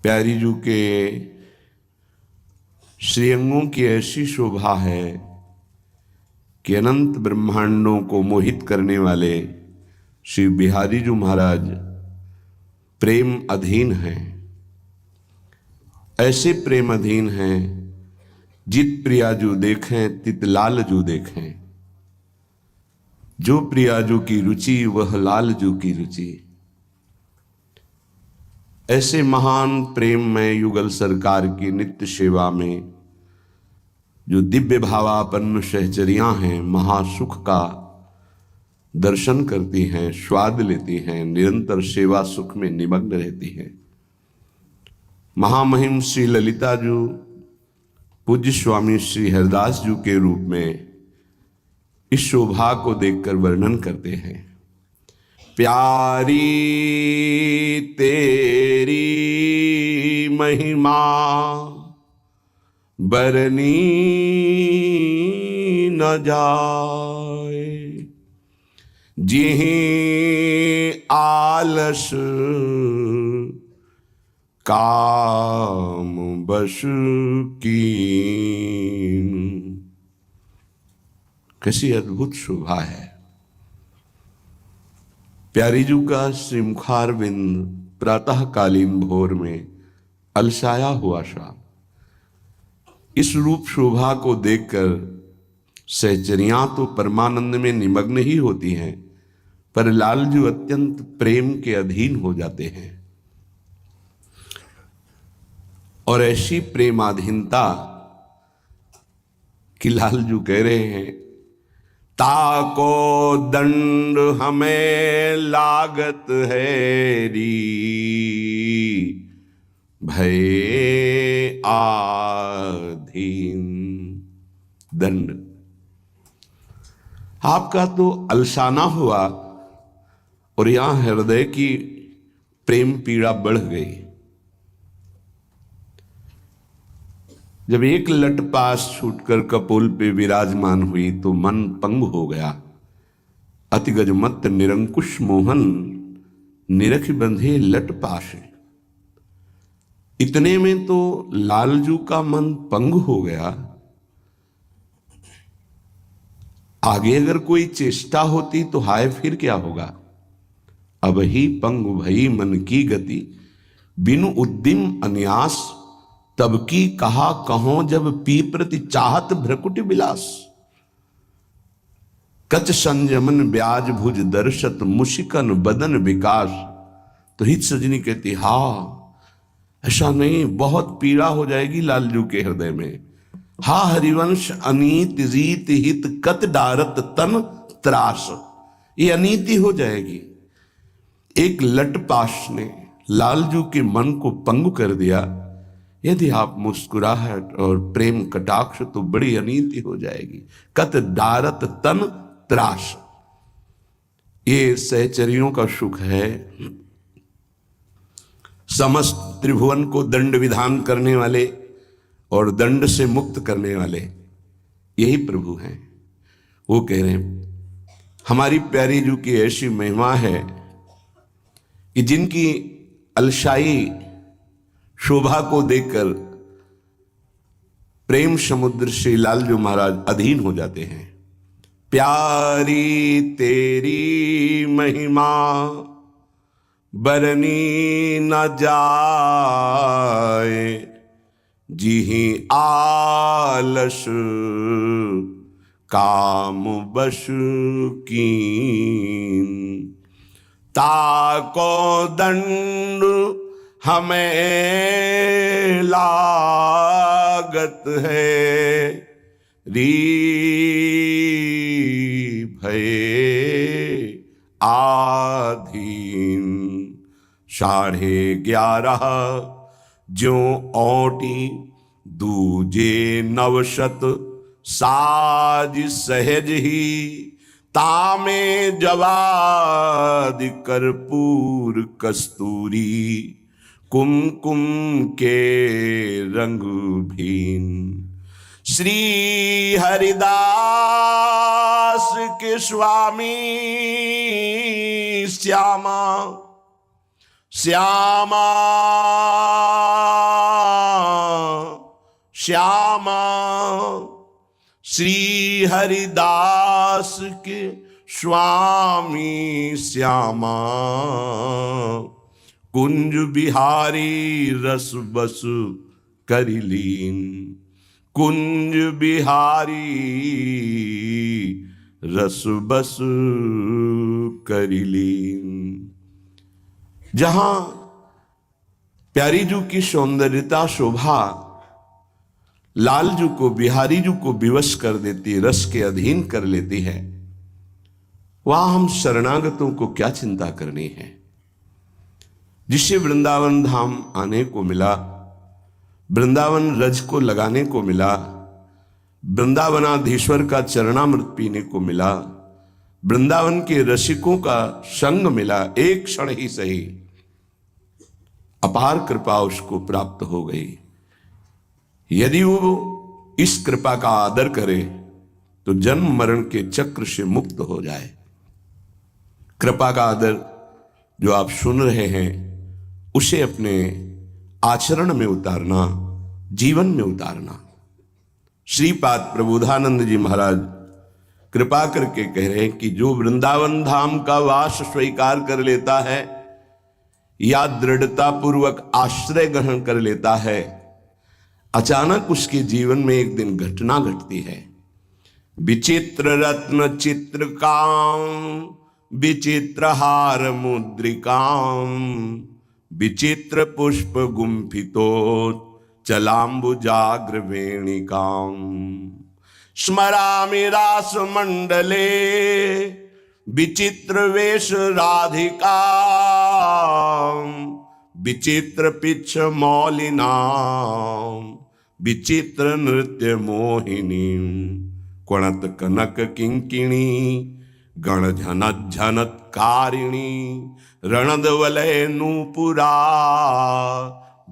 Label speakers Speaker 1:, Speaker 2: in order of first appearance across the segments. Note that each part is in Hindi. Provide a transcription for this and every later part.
Speaker 1: प्यारी जू के श्रीअंगों की ऐसी शोभा है कि अनंत ब्रह्मांडों को मोहित करने वाले श्री बिहारी जी महाराज प्रेम अधीन हैं। ऐसे प्रेम अधीन हैं, जित प्रिया जू देखें तित लाल जू देखें। जो प्रिया जू की रुचि वह लाल जू की रुचि। ऐसे महान प्रेम में युगल सरकार की नित्य सेवा में जो दिव्य भावापन्न सहचरियां हैं, महासुख का दर्शन करती हैं, स्वाद लेती हैं, निरंतर सेवा सुख में निमग्न रहती हैं। महामहिम श्री ललिता जू पूज्य स्वामी श्री हरदास जू के रूप में इस शोभा को देखकर वर्णन करते हैं। प्यारी तेरी महिमा बरनी न जाए, जिहि आलस काम बस कीन। कैसी अद्भुत शोभा है। प्यारी जू का श्रीमुखारविंद प्रातःकालीन भोर में अलसाया हुआ सा, इस रूप शोभा को देखकर सहचरियां तो परमानंद में निमग्न ही होती हैं, पर लालजू अत्यंत प्रेम के अधीन हो जाते हैं। और ऐसी प्रेमाधीनता कि लालजू कह रहे हैं, ताको दंड हमें लागत है री, भय आधीन। दंड आपका तो अलसाना हुआ और यहां हृदय की प्रेम पीड़ा बढ़ गई। जब एक लट पास छूटकर कपोल पे विराजमान हुई तो मन पंग हो गया। अतिगज मत निरंकुश मोहन, निरख बंधे लट पाश। इतने में तो लालजू का मन पंग हो गया। आगे अगर कोई चेष्टा होती तो हाय फिर क्या होगा। अब ही पंग भई मन की गति, बिनु उद्दिम अन्यास। तब की कहा कहो जब पी प्रति चाहत भ्रकुटि विलास। कच संयमन ब्याज भुज दर्शत, मुशिकन बदन विकास। तो हित सजनी कहती, हा ऐसा नहीं, बहुत पीड़ा हो जाएगी लालजू के हृदय में। हा हरिवंश अनीति रीत हित कत डारत तन त्रास। ये अनीति हो जाएगी। एक लटपाश ने लालजू के मन को पंगु कर दिया। यदि आप मुस्कुराहट और प्रेम कटाक्ष तो बड़ी अनीति हो जाएगी। कत डारत तन त्रास, ये सहचरियों का सुख है। समस्त त्रिभुवन को दंड विधान करने वाले और दंड से मुक्त करने वाले यही प्रभु हैं। वो कह रहे हैं, हमारी प्यारी जू की ऐसी महिमा है कि जिनकी अलशाई शोभा को देखकर प्रेम समुद्र श्री लालजू महाराज अधीन हो जाते हैं। प्यारी तेरी महिमा बरनी न जाए, जिहि आलस काम बस कीन। ताको दंड हमें लागत है री, भय आधीन। 11:30 ज्यों औटी दूजे नवशत, साज सहज ही तामे जवाद कर्पूर कस्तूरी। कुमकुम के रंग भीन। श्री हरिदास के स्वामी श्यामा श्यामा श्यामा, श्री हरिदास के स्वामी श्यामा, कुंज बिहारी रस बस करिलीन, कुंज बिहारी रस बस करिलीन। जहां प्यारी जू की सौंदर्यता शोभा लालजू को, बिहारी जू को विवश कर देती, रस के अधीन कर लेती है, वहां हम शरणागतों को क्या चिंता करनी है। जिसे वृंदावन धाम आने को मिला, वृंदावन रज को लगाने को मिला, वृंदावनाधीश्वर का चरणामृत पीने को मिला, वृंदावन के रसिकों का संग मिला, एक क्षण ही सही अपार कृपा उसको प्राप्त हो गई। यदि वो इस कृपा का आदर करे तो जन्म मरण के चक्र से मुक्त हो जाए। कृपा का आदर जो आप सुन रहे हैं उसे अपने आचरण में उतारना, जीवन में उतारना। श्रीपाद प्रबोधानंद जी महाराज कृपा करके कह रहे हैं कि जो वृंदावन धाम का वास स्वीकार कर लेता है या दृढ़ता पूर्वक आश्रय ग्रहण कर लेता है, अचानक उसके जीवन में एक दिन घटना घटती है। विचित्र रत्न चित्रकाम, विचित्र हार मुद्रिकाम, विचित्र पुष्प गुंफितो चलाम्बुजाग्र वेणिकाम, स्मरामि रास मंडले विचित्र वेश राधिका, विचित्र पिच्छ मौलिना, विचित्र नृत्य मोहिनी, कुणत कनक किंकिणी, गण झनत झनत कारिणी, रणद वलय नूपुरा,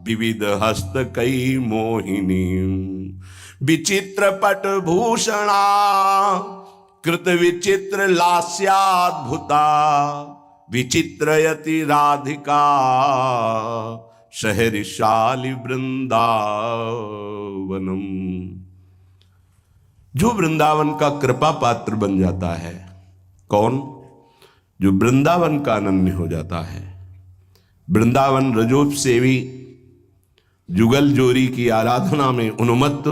Speaker 1: विविध हस्त कई मोहिनी, विचित्र पट भूषणा, कृत विचित्र लास्याद्भुता, विचित्रयति राधिका, शहरिशाली वृंदावनम। जो वृंदावन का कृपा पात्र बन जाता है, कौन? जो वृंदावन का अनन्य हो जाता है। वृंदावन रजोपसेवी जुगल जोरी की आराधना में उन्मत्त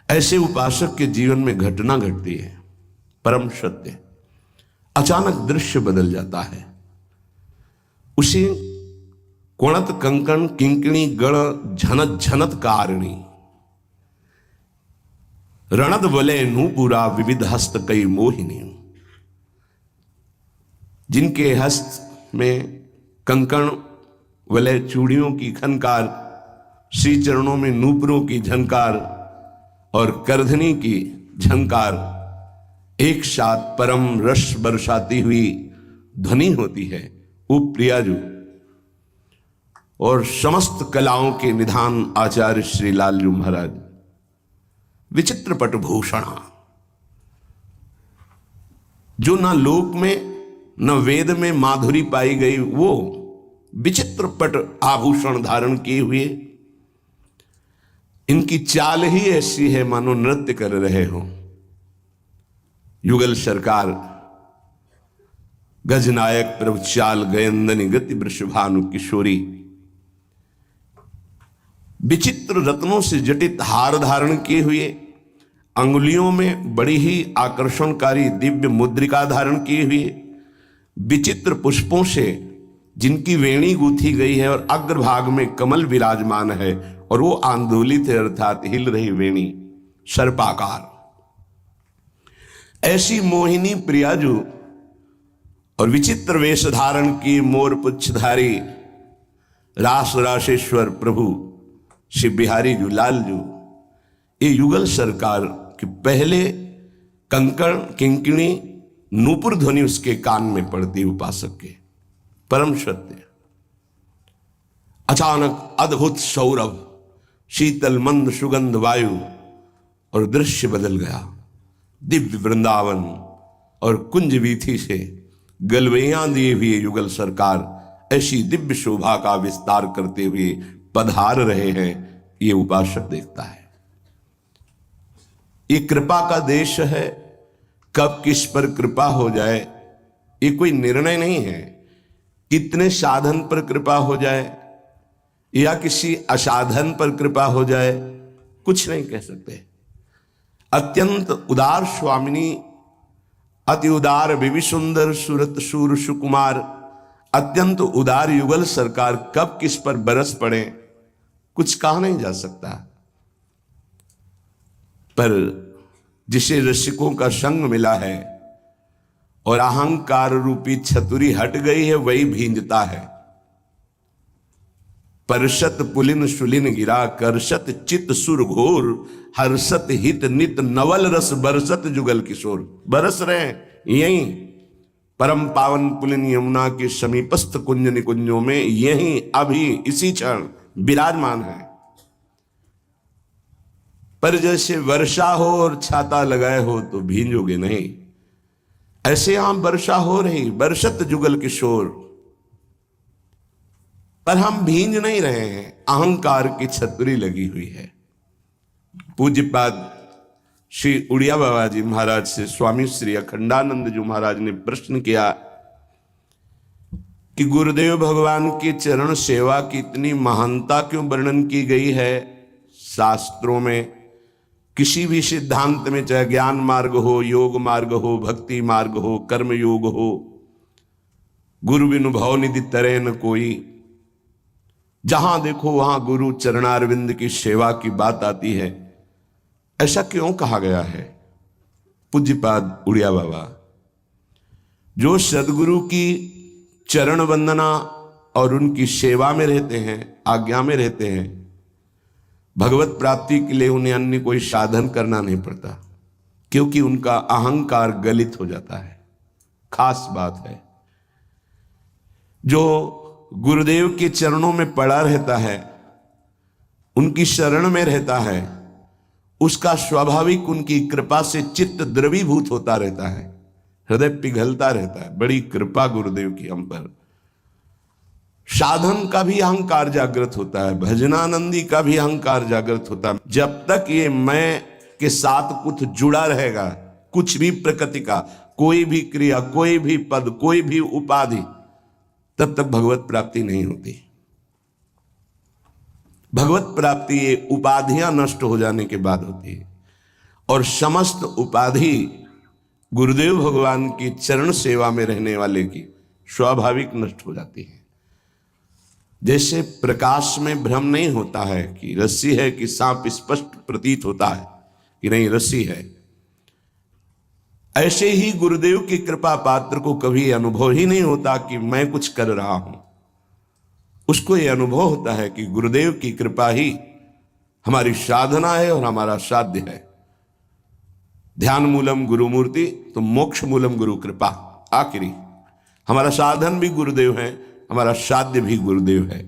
Speaker 1: ऐसे उपासक के जीवन में घटना घटती है, परम सत्य। अचानक दृश्य बदल जाता है। उसे कुणत कंकण किंकिणी गण झनत झनत कारिणी, रणद वलय नूपुरा, विविध हस्त कई मोहिनी। जिनके हस्त में कंकण वलय चूड़ियों की खनकार, श्री चरणों में नूपुरों की झनकार और करधनी की झंकार एक साथ परम रस बरसाती हुई ध्वनि होती है, वो प्रियाजू। और समस्त कलाओं के निधान आचार्य श्री लालजू महाराज, विचित्र पट भूषणा, जो न लोक में न वेद में माधुरी पाई गई, वो विचित्र पट आभूषण धारण किए हुए। इनकी चाल ही ऐसी है मानो नृत्य कर रहे हो। युगल सरकार गजनायक प्रभु चाल गयंदनी गति वृषभानु किशोरी, विचित्र रत्नों से जटित हार धारण किए हुए, अंगुलियों में बड़ी ही आकर्षणकारी दिव्य मुद्रिका धारण किए हुए, विचित्र पुष्पों से जिनकी वेणी गूंथी गई है और अग्रभाग में कमल विराजमान है और वो आंदोलित है, अर्थात हिल रही वेणी सर्पाकार। ऐसी मोहिनी प्रियाजू और विचित्र वेश धारण की मोर पुच्छधारी रास राशेश्वर प्रभु श्री बिहारी जू लालजू, ये युगल सरकार के पहले कंकण किंकिणी नूपुर ध्वनि उसके कान में पड़ती उपासक के, परम सत्य। अचानक अद्भुत सौरभ, शीतल मंद सुगंध वायु और दृश्य बदल गया। दिव्य वृंदावन और कुंज वीथी से गलवैयां दिए हुए युगल सरकार ऐसी दिव्य शोभा का विस्तार करते हुए पधार रहे हैं। ये उपासक देखता है। ये कृपा का देश है, कब किस पर कृपा हो जाए ये कोई निर्णय नहीं है। कितने साधन पर कृपा हो जाए या किसी असाधन पर कृपा हो जाए कुछ नहीं कह सकते। अत्यंत उदार स्वामिनी, अति उदार विवि सुंदर सूरत सूर सुकुमार, अत्यंत उदार युगल सरकार कब किस पर बरस पड़े कुछ कहा नहीं जा सकता। पर जिसे रसिकों का संग मिला है और अहंकार रूपी छतुरी हट गई है वही भींजता है। परसत पुलिन सुलिन गिरा, करसत चित सुर घोर, हर्षत हित नित नवल रस बरसत जुगल किशोर। बरस रहे यहीं परम पावन पुलिन यमुना के समीपस्थ कुंज निकुंजों में, यहीं अभी इसी क्षण विराजमान है। पर जैसे वर्षा हो और छाता लगाए हो तो भींजोगे नहीं, ऐसे यहां वर्षा हो रही, बरसत जुगल किशोर, पर हम भींज नहीं रहे हैं, अहंकार की छतरी लगी हुई है। पूज्यपाद श्री उड़िया बाबा जी महाराज से स्वामी श्री अखंडानंद जी महाराज ने प्रश्न किया कि गुरुदेव भगवान की चरण सेवा की इतनी महानता क्यों वर्णन की गई है शास्त्रों में। किसी भी सिद्धांत में, चाहे ज्ञान मार्ग हो, योग मार्ग हो, भक्ति मार्ग हो, कर्म योग हो, गुरु बिनु भव निधि तरे न कोई। जहां देखो वहां गुरु चरणारविंद की सेवा की बात आती है। ऐसा क्यों कहा गया है? पूज्यपाद उड़िया बाबा जो सदगुरु की चरण वंदना और उनकी सेवा में रहते हैं, आज्ञा में रहते हैं, भगवत प्राप्ति के लिए उन्हें अन्य कोई साधन करना नहीं पड़ता, क्योंकि उनका अहंकार गलित हो जाता है। खास बात है, जो गुरुदेव के चरणों में पड़ा रहता है, उनकी शरण में रहता है, उसका स्वाभाविक उनकी कृपा से चित्त द्रवीभूत होता रहता है, हृदय पिघलता रहता है। बड़ी कृपा गुरुदेव की हम पर। साधन का भी अहंकार जागृत होता है, भजनानंदी का भी अहंकार जागृत होता है। जब तक ये मैं के साथ कुछ जुड़ा रहेगा, कुछ भी प्रकृति का, कोई भी क्रिया, कोई भी पद, कोई भी उपाधि, तब तक भगवत प्राप्ति नहीं होती। भगवत प्राप्ति ये उपाधियां नष्ट हो जाने के बाद होती है, और समस्त उपाधि गुरुदेव भगवान की चरण सेवा में रहने वाले की स्वाभाविक नष्ट हो जाती है। जैसे प्रकाश में भ्रम नहीं होता है कि रस्सी है कि सांप स्पष्ट प्रतीत होता है कि नहीं रस्सी है, ऐसे ही गुरुदेव की कृपा पात्र को कभी अनुभव ही नहीं होता कि मैं कुछ कर रहा हूं। उसको यह अनुभव होता है कि गुरुदेव की कृपा ही हमारी साधना है और हमारा साध्य है। ध्यान मूलम गुरु मूर्ति तो मोक्ष मूलम गुरु कृपा। आखिरी हमारा साधन भी गुरुदेव है, हमारा साध्य भी गुरुदेव है।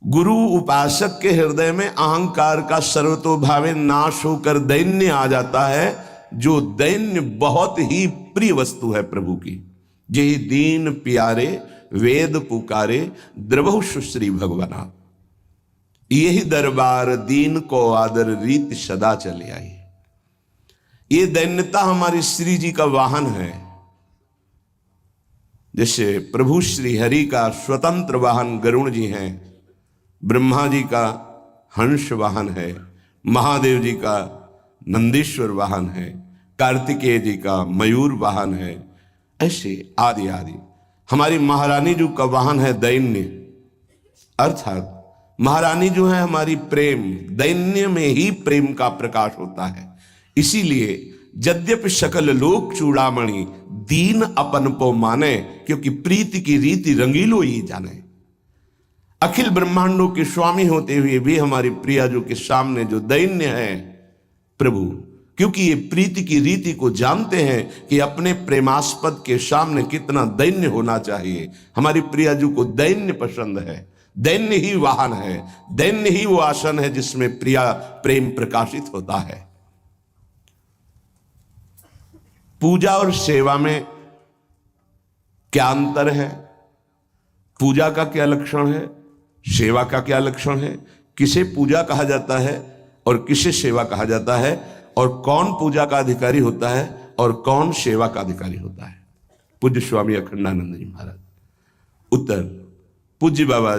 Speaker 1: गुरु उपासक के हृदय में अहंकार का सर्वतोभावे नाश होकर दैन्य आ जाता है, जो दैन्य बहुत ही प्रिय वस्तु है प्रभु की। यही दीन प्यारे वेद पुकारे द्रवहु सुश्री भगवाना, यही दरबार दीन को आदर रीत सदा चले आई। ये दैन्यता हमारी श्री जी का वाहन है। जैसे प्रभु श्री हरि का स्वतंत्र वाहन गरुण जी हैं, ब्रह्मा जी का हंस वाहन है, महादेव जी का नंदीश्वर वाहन है, कार्तिकेय जी का मयूर वाहन है, ऐसे आदि आदि। हमारी महारानी जी का वाहन है दैन्य, अर्थात महारानी जो है हमारी प्रेम, दैन्य में ही प्रेम का प्रकाश होता है। इसीलिए यद्यपि सकल लोक चूड़ामणि दीन अपन पो माने, क्योंकि प्रीति की रीति रंगीलो ही जाने। अखिल ब्रह्मांडों के स्वामी होते हुए भी हमारी प्रिया जो के सामने जो दैन्य है प्रभु, क्योंकि ये प्रीति की रीति को जानते हैं कि अपने प्रेमास्पद के सामने कितना दैन्य होना चाहिए। हमारी प्रिया जी को दैन्य पसंद है, दैन्य ही वाहन है, दैन्य ही वो आसन है जिसमें प्रिया प्रेम प्रकाशित होता है। पूजा और सेवा में क्या अंतर है? पूजा का क्या लक्षण है, सेवा का क्या लक्षण है? किसे पूजा कहा जाता है और किसे सेवा कहा जाता है, और कौन पूजा का अधिकारी होता है और कौन सेवा का अधिकारी होता है। पूज्य स्वामी अखंडानंद जी महाराज। उत्तर, पूज्य बाबा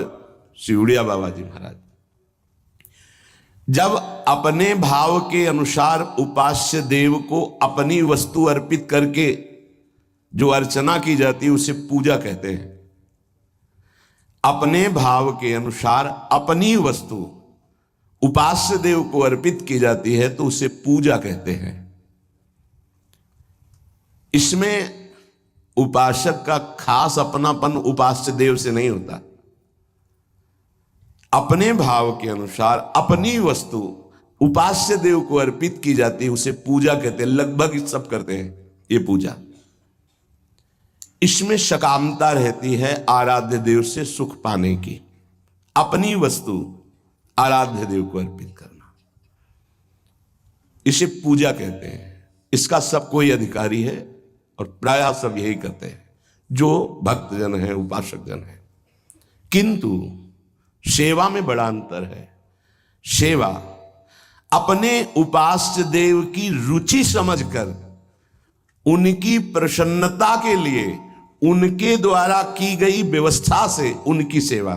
Speaker 1: सिउड़िया बाबा जी महाराज। जब अपने भाव के अनुसार उपास्य देव को अपनी वस्तु अर्पित करके जो अर्चना की जाती है उसे पूजा कहते हैं। अपने भाव के अनुसार अपनी वस्तु उपास्य देव को अर्पित की जाती है तो उसे पूजा कहते हैं। इसमें उपासक का खास अपनापन उपास्य देव से नहीं होता। अपने भाव के अनुसार अपनी वस्तु उपास्य देव को अर्पित की जाती है उसे पूजा कहते हैं। लगभग सब करते हैं ये पूजा। इसमें सकामता रहती है आराध्य देव से सुख पाने की। अपनी वस्तु आराध्य देव को अर्पित करना, इसे पूजा कहते हैं। इसका सब कोई अधिकारी है और प्रायः सब यही करते हैं जो भक्तजन है, उपासक जन है। किंतु सेवा में बड़ा अंतर है। सेवा अपने उपास्य देव की रुचि समझकर उनकी प्रसन्नता के लिए उनके द्वारा की गई व्यवस्था से उनकी सेवा,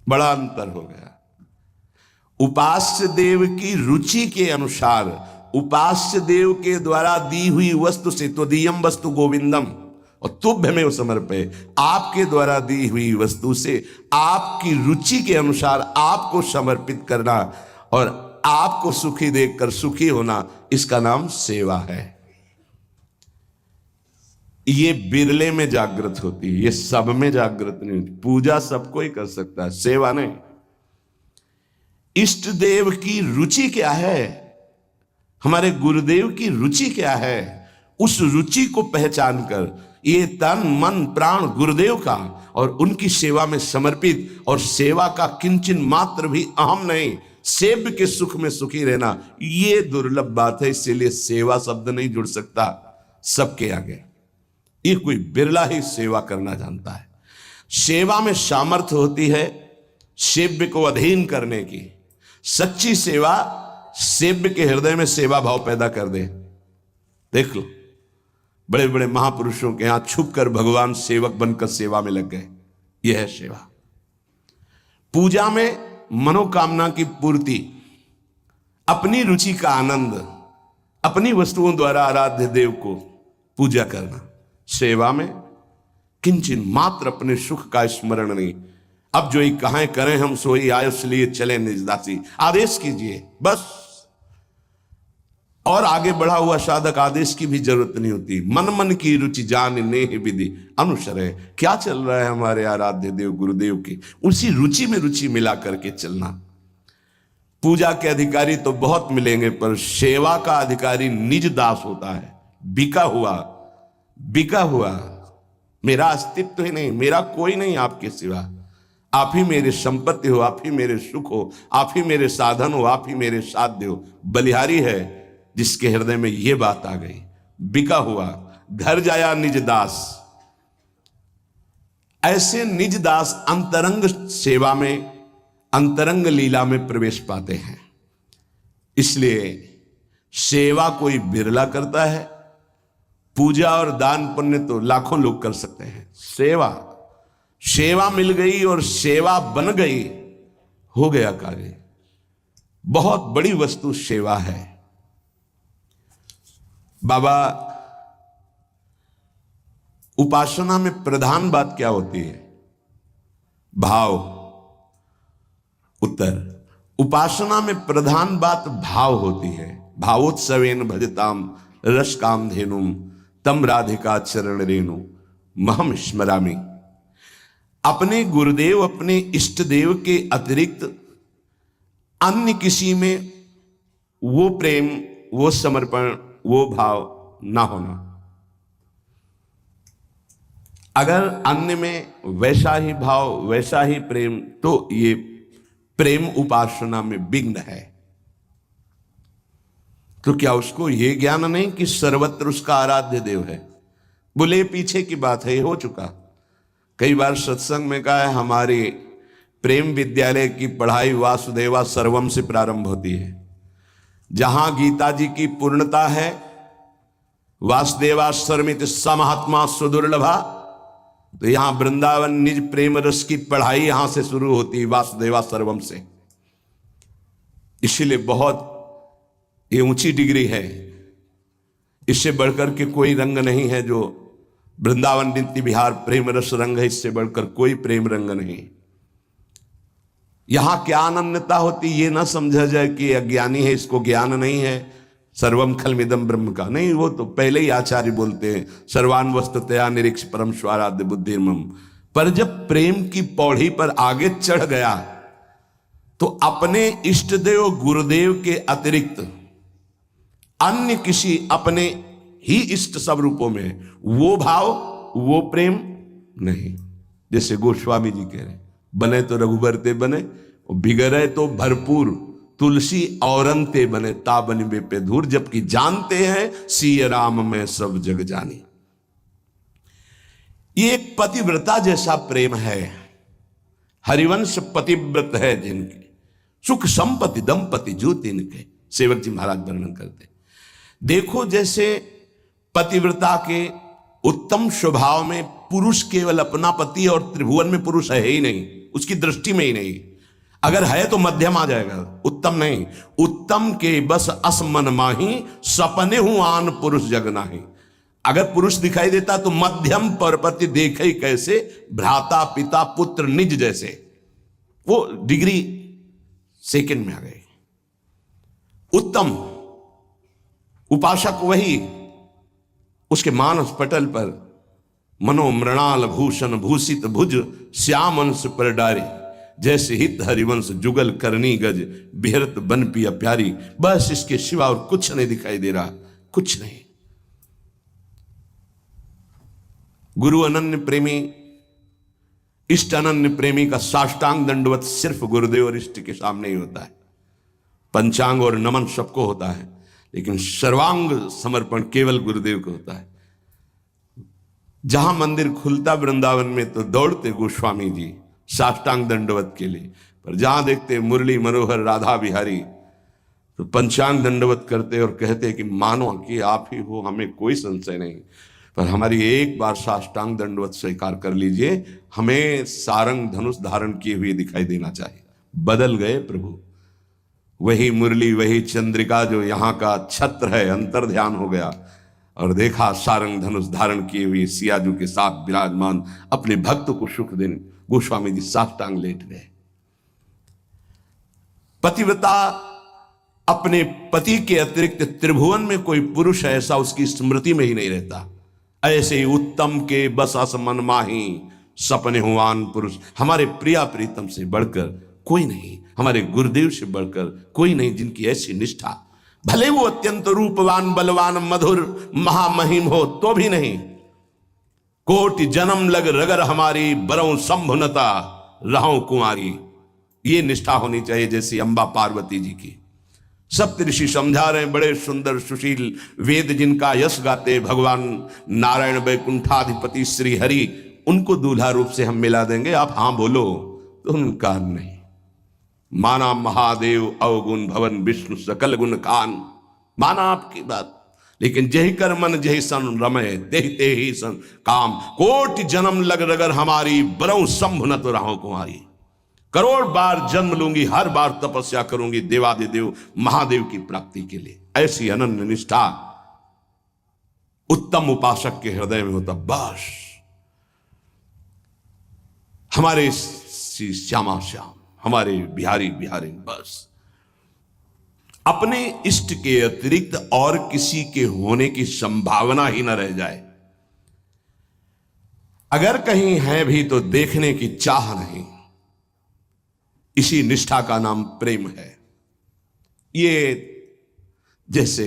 Speaker 1: बड़ा अंतर हो गया। उपास्य देव की रुचि के अनुसार उपास्य देव के द्वारा दी हुई वस्तु से, तो दियम वस्तु गोविंदम और तुभ्यमेव समर्पये, आपके द्वारा दी हुई वस्तु से आपकी रुचि के अनुसार आपको समर्पित करना और आपको सुखी देखकर सुखी होना, इसका नाम सेवा है। ये बिरले में जागृत होती है, ये सब में जागृत नहीं होती। पूजा सबको ही कर सकता है, सेवा नहीं। इष्ट देव की रुचि क्या है, हमारे गुरुदेव की रुचि क्या है, उस रुचि को पहचान कर ये तन मन प्राण गुरुदेव का और उनकी सेवा में समर्पित, और सेवा का किंचन मात्र भी अहम नहीं, सेव्य के सुख में सुखी रहना, ये दुर्लभ बात है। इसीलिए सेवा शब्द नहीं जुड़ सकता सबके आगे। ये कोई बिरला ही सेवा करना जानता है। सेवा में सामर्थ्य होती है सेव्य को अधीन करने की। सच्ची सेवा सेव्य के हृदय में सेवा भाव पैदा कर दे। देख लो, बड़े बड़े महापुरुषों के यहां छुपकर भगवान सेवक बनकर सेवा में लग गए। यह है सेवा। पूजा में मनोकामना की पूर्ति, अपनी रुचि का आनंद, अपनी वस्तुओं द्वारा आराध्य देव को पूजा करना। सेवा में किंचन मात्र अपने सुख का स्मरण नहीं। अब जो ही कहां करें हम सोई आयुष लिए चले निज दासी, आदेश कीजिए बस। और आगे बढ़ा हुआ साधक आदेश की भी जरूरत नहीं होती। मन मन की रुचि जान नेह विधि अनुसरे। क्या चल रहा है हमारे आराध्य देव गुरुदेव की, उसी रुचि में रुचि मिला करके चलना। पूजा के अधिकारी तो बहुत मिलेंगे, पर सेवा का अधिकारी निज दास होता है। बिका हुआ मेरा अस्तित्व ही नहीं, मेरा कोई नहीं आपके सिवा। आप ही मेरी संपत्ति हो, आप ही मेरे सुख हो, आप ही मेरे साधन हो, आप ही मेरे साध्य हो। बलिहारी है जिसके हृदय में यह बात आ गई। बिका हुआ घर जाया निज दास। ऐसे निज दास अंतरंग सेवा में, अंतरंग लीला में प्रवेश पाते हैं। इसलिए सेवा कोई बिरला करता है, पूजा और दान पुण्य तो लाखों लोग कर सकते हैं। सेवा मिल गई और सेवा बन गई, हो गया कार्य। बहुत बड़ी वस्तु सेवा है। बाबा, उपासना में प्रधान बात क्या होती है? भाव। उत्तर, उपासना में प्रधान बात भाव होती है। भावोत्सवेन भजताम रस काम धेनुम तम राधिका चरण रेणु महम स्मरामि। अपने गुरुदेव, अपने इष्ट देव के अतिरिक्त अन्य किसी में वो प्रेम, वो समर्पण, वो भाव ना होना। अगर अन्य में वैसा ही भाव, वैसा ही प्रेम, तो ये प्रेम उपासना में विघ्न है। तो क्या उसको ये ज्ञान नहीं कि सर्वत्र उसका आराध्य देव है? बोले पीछे की बात है, ये हो चुका। कई बार सत्संग में कहा है, हमारे प्रेम विद्यालय की पढ़ाई वासुदेवा सर्वम से प्रारंभ होती है। जहां गीता जी की पूर्णता है, वासुदेवा सर्वमिति समहात्मा सुदुर्लभा, तो यहां वृंदावन निज प्रेम रस की पढ़ाई यहां से शुरू होती है, वासुदेवा सर्वम से। इसीलिए बहुत ये ऊंची डिग्री है, इससे बढ़कर के कोई रंग नहीं है। जो वृंदावन नित्य विहार प्रेम रस रंग है, इससे बढ़कर कोई प्रेम रंग नहीं। यहां क्या अनन्यता होती, ये ना समझा जाए कि अज्ञानी है, इसको ज्ञान नहीं है, सर्वम खलमिदम ब्रह्म का नहीं। वो तो पहले ही आचार्य बोलते हैं, सर्वान वस्तुतया निरीक्ष परम स्वाराध्य बुद्धिर्मम। पर जब प्रेम की पौड़ी पर आगे चढ़ गया तो अपने इष्ट देव गुरुदेव के अतिरिक्त अन्य किसी अपने ही इष्ट सब रूपों में वो भाव वो प्रेम नहीं। जैसे गोस्वामी जी कह रहे, बने तो रघुबर ते बने, बिगड़े तो भरपूर तुलसी औरंते बने, ता बनी बेपे धूर। जबकि जानते हैं सिय राम में सब जग जानी। ये एक पतिव्रता जैसा प्रेम है। हरिवंश पतिव्रत है जिनके, सुख संपत्ति दंपति जो तिनके, सेवक जी महाराज वर्णन करते। देखो जैसे पतिव्रता के उत्तम स्वभाव में पुरुष केवल अपना पति और त्रिभुवन में पुरुष है ही नहीं, उसकी दृष्टि में ही नहीं। अगर है तो मध्यम आ जाएगा, उत्तम नहीं। उत्तम के बस असमन माही, सपने हूं आन पुरुष जग नाही। अगर पुरुष दिखाई देता तो मध्यम परपति देखे कैसे, भ्राता पिता पुत्र निज जैसे। वो डिग्री सेकंड में आ गए। उत्तम उपासक वही, उसके मानस पटल पर मनो मृणाल भूषण भूषित भुज श्याम अंश पर डारी, जैसे हित हरिवंश जुगल करनी गज बिहरत बन पिया प्यारी। बस इसके सिवा और कुछ नहीं दिखाई दे रहा, कुछ नहीं। गुरु अनन्य प्रेमी, इष्ट अनन्य प्रेमी का साष्टांग दंडवत सिर्फ गुरुदेव और इष्ट के सामने ही होता है। पंचांग और नमन सबको होता है, लेकिन सर्वांग समर्पण केवल गुरुदेव को होता है। जहां मंदिर खुलता वृंदावन में तो दौड़ते गोस्वामी जी साष्टांग दंडवत के लिए, पर जहां देखते मुरली मनोहर राधा बिहारी तो पंचांग दंडवत करते और कहते कि मानो कि आप ही हो, हमें कोई संशय नहीं, पर हमारी एक बार साष्टांग दंडवत स्वीकार कर लीजिए, हमें सारंग धनुष धारण किए हुए दिखाई देना चाहिए। बदल गए प्रभु। वही मुरली वही चंद्रिका जो यहाँ का छत्र है, अंतर ध्यान हो गया और देखा सारंग धनुष धारण किए हुए सियाजू के साथ विराजमान अपने भक्त को सुख देने गोस्वामी जी साष्टांग लेट गए। पतिव्रता अपने पति के अतिरिक्त त्रिभुवन में कोई पुरुष ऐसा उसकी स्मृति में ही नहीं रहता। ऐसे ही उत्तम के बस असमन माही, सपने हुआन पुरुष। हमारे प्रिया प्रीतम से बढ़कर कोई नहीं, हमारे गुरुदेव से बढ़कर कोई नहीं, जिनकी ऐसी निष्ठा। भले वो अत्यंत रूपवान बलवान मधुर महामहिम हो तो भी नहीं। कोटि जन्म लग रगर हमारी, बरौ संभुनता रहूं कुंवारी। ये निष्ठा होनी चाहिए जैसी अंबा पार्वती जी की। सप्त ऋषि समझा रहे हैं, बड़े सुंदर सुशील वेद जिनका यश गाते भगवान नारायण वैकुंठाधिपति श्री हरि, उनको दूल्हा रूप से हम मिला देंगे, आप हां बोलो तो उनका नहीं। माना महादेव अवगुण भवन विष्णु सकल गुण खान, माना आपकी बात, लेकिन जही कर मन जही सन रमय देहते ही सन काम। कोटि जन्म लग रगर हमारी, बरौ शंभु न तो रहो कुमारी। करोड़ बार जन्म लूंगी, हर बार तपस्या करूंगी देवादिदेव महादेव की प्राप्ति के लिए। ऐसी अनन्य निष्ठा उत्तम उपासक के हृदय में होता। बस हमारे श्यामा श्याम, हमारे बिहारी बिहारी, बस अपने इष्ट के अतिरिक्त और किसी के होने की संभावना ही न रह जाए। अगर कहीं है भी तो देखने की चाह नहीं। इसी निष्ठा का नाम प्रेम है। ये जैसे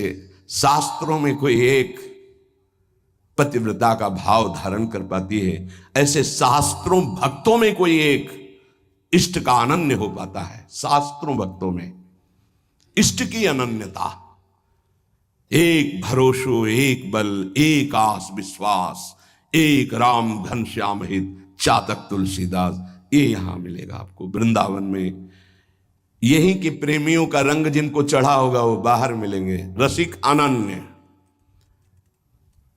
Speaker 1: शास्त्रों में कोई एक पतिव्रता का भाव धारण कर पाती है, ऐसे शास्त्रों भक्तों में कोई एक इष्ट का अनन्य हो पाता है। शास्त्रों भक्तों में इष्ट की अनन्यता, एक भरोसो एक बल एक आस विश्वास, एक राम घनश्याम हित चातक तुलसीदास। ये यहां मिलेगा आपको वृंदावन में। यही के प्रेमियों का रंग जिनको चढ़ा होगा वो बाहर मिलेंगे। रसिक अनन्य,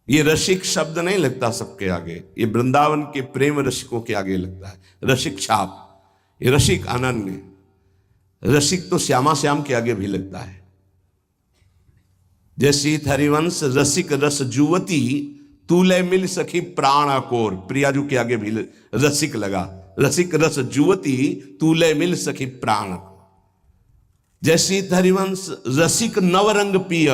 Speaker 1: ये रसिक शब्द नहीं लगता सबके आगे, ये वृंदावन के प्रेम रसिकों के आगे लगता है। रसिक छाप, ये रसिक अनन्य। रसिक तो श्यामा श्याम के आगे भी लगता है। जैसी हरिवंश रसिक रस जुवती, तूले मिल सखी प्राण अकोर। प्रियाजू के आगे भी रसिक लगा। रसिक रस जुवती, तूले मिल सखी प्राण। जैसी हरिवंश रसिक नवरंग पिय,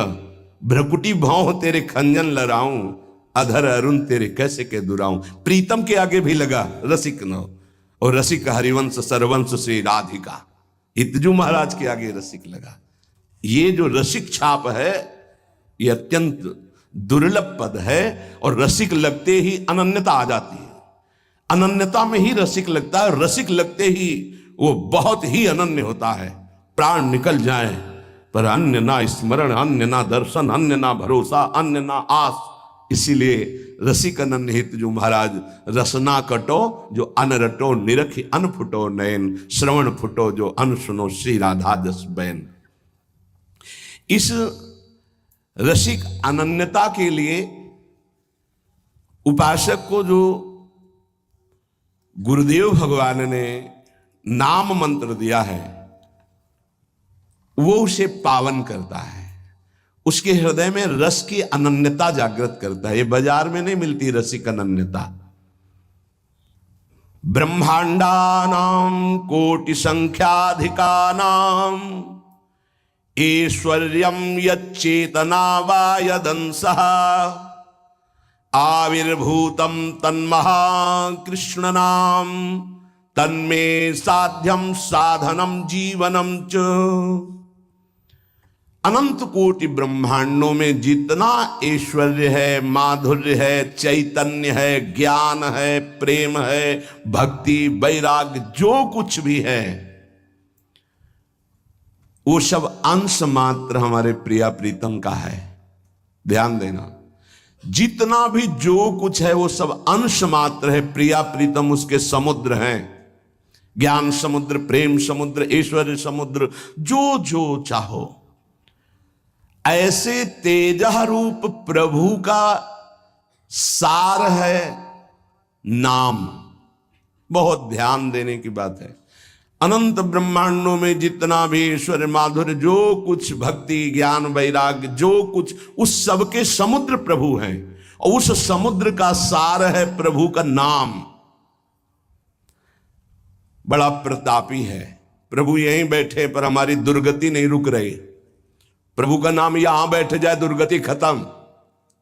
Speaker 1: भ्रकुटी भाव तेरे खंजन लड़ाऊं, अधर अरुण तेरे कैसे के दुराऊं। प्रीतम के आगे भी लगा रसिक नव। और रसिक हरिवंश सरवंश श्री राधिका, हितजू महाराज के आगे रसिक लगा। ये जो रसिक छाप है ये अत्यंत दुर्लभ पद है। और रसिक लगते ही अनन्यता आ जाती है। अनन्यता में ही रसिक लगता है। रसिक लगते ही वो बहुत ही अनन्य होता है। प्राण निकल जाए पर अन्य ना स्मरण, अन्य ना दर्शन, अन्य ना भरोसा, अन्य ना आस। इसीलिए रसिक अनन्य हित जो महाराज, रसना कटो जो अन रटो, निरखी अन फुटो नयन, श्रवण फुटो जो अन सुनो, श्री राधा जस बैन। इस रसिक अनन्यता के लिए उपासक को जो गुरुदेव भगवान ने नाम मंत्र दिया है वो उसे पावन करता है। उसके हृदय में रस की अनन्यता जागृत करता है। ये बाजार में नहीं मिलती रसिक अनन्यता। ब्रह्मांडानां कोटि संख्याधिकानां ऐश्वर्यं यच्चेतना वा यदंसः, आविर्भूतं तन्महाकृष्णनाम तन्मे साध्यम साधनम जीवनम च। अनंत कोटि ब्रह्मांडों में जितना ऐश्वर्य है, माधुर्य है, चैतन्य है, ज्ञान है, प्रेम है, भक्ति, वैराग्य, जो कुछ भी है वो सब अंश मात्र हमारे प्रिया प्रीतम का है। ध्यान देना, जितना भी जो कुछ है वो सब अंश मात्र है। प्रिया प्रीतम उसके समुद्र हैं। ज्ञान समुद्र, प्रेम समुद्र, ऐश्वर्य समुद्र, जो जो चाहो। ऐसे तेजः रूप प्रभु का सार है नाम। बहुत ध्यान देने की बात है। अनंत ब्रह्मांडों में जितना भी ईश्वर माधुर्य, जो कुछ भक्ति, ज्ञान, वैराग्य, जो कुछ, उस सब के समुद्र प्रभु हैं। और उस समुद्र का सार है प्रभु का नाम। बड़ा प्रतापी है प्रभु। यहीं बैठे पर हमारी दुर्गति नहीं रुक रही। प्रभु का नाम यहां बैठ जाए दुर्गति खत्म।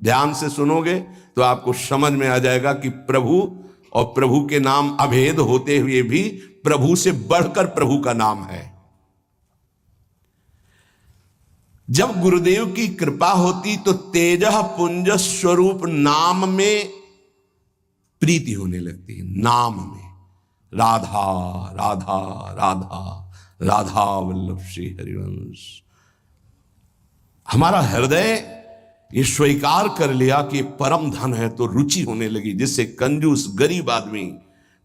Speaker 1: ध्यान से सुनोगे तो आपको समझ में आ जाएगा कि प्रभु और प्रभु के नाम अभेद होते हुए भी प्रभु से बढ़कर प्रभु का नाम है। जब गुरुदेव की कृपा होती तो तेजः पुंज स्वरूप नाम में प्रीति होने लगती है। नाम में राधा राधा राधा राधा वल्लभ श्री हरिवंश। हमारा हृदय ये स्वीकार कर लिया कि परम धन है तो रुचि होने लगी। जिससे कंजूस गरीब आदमी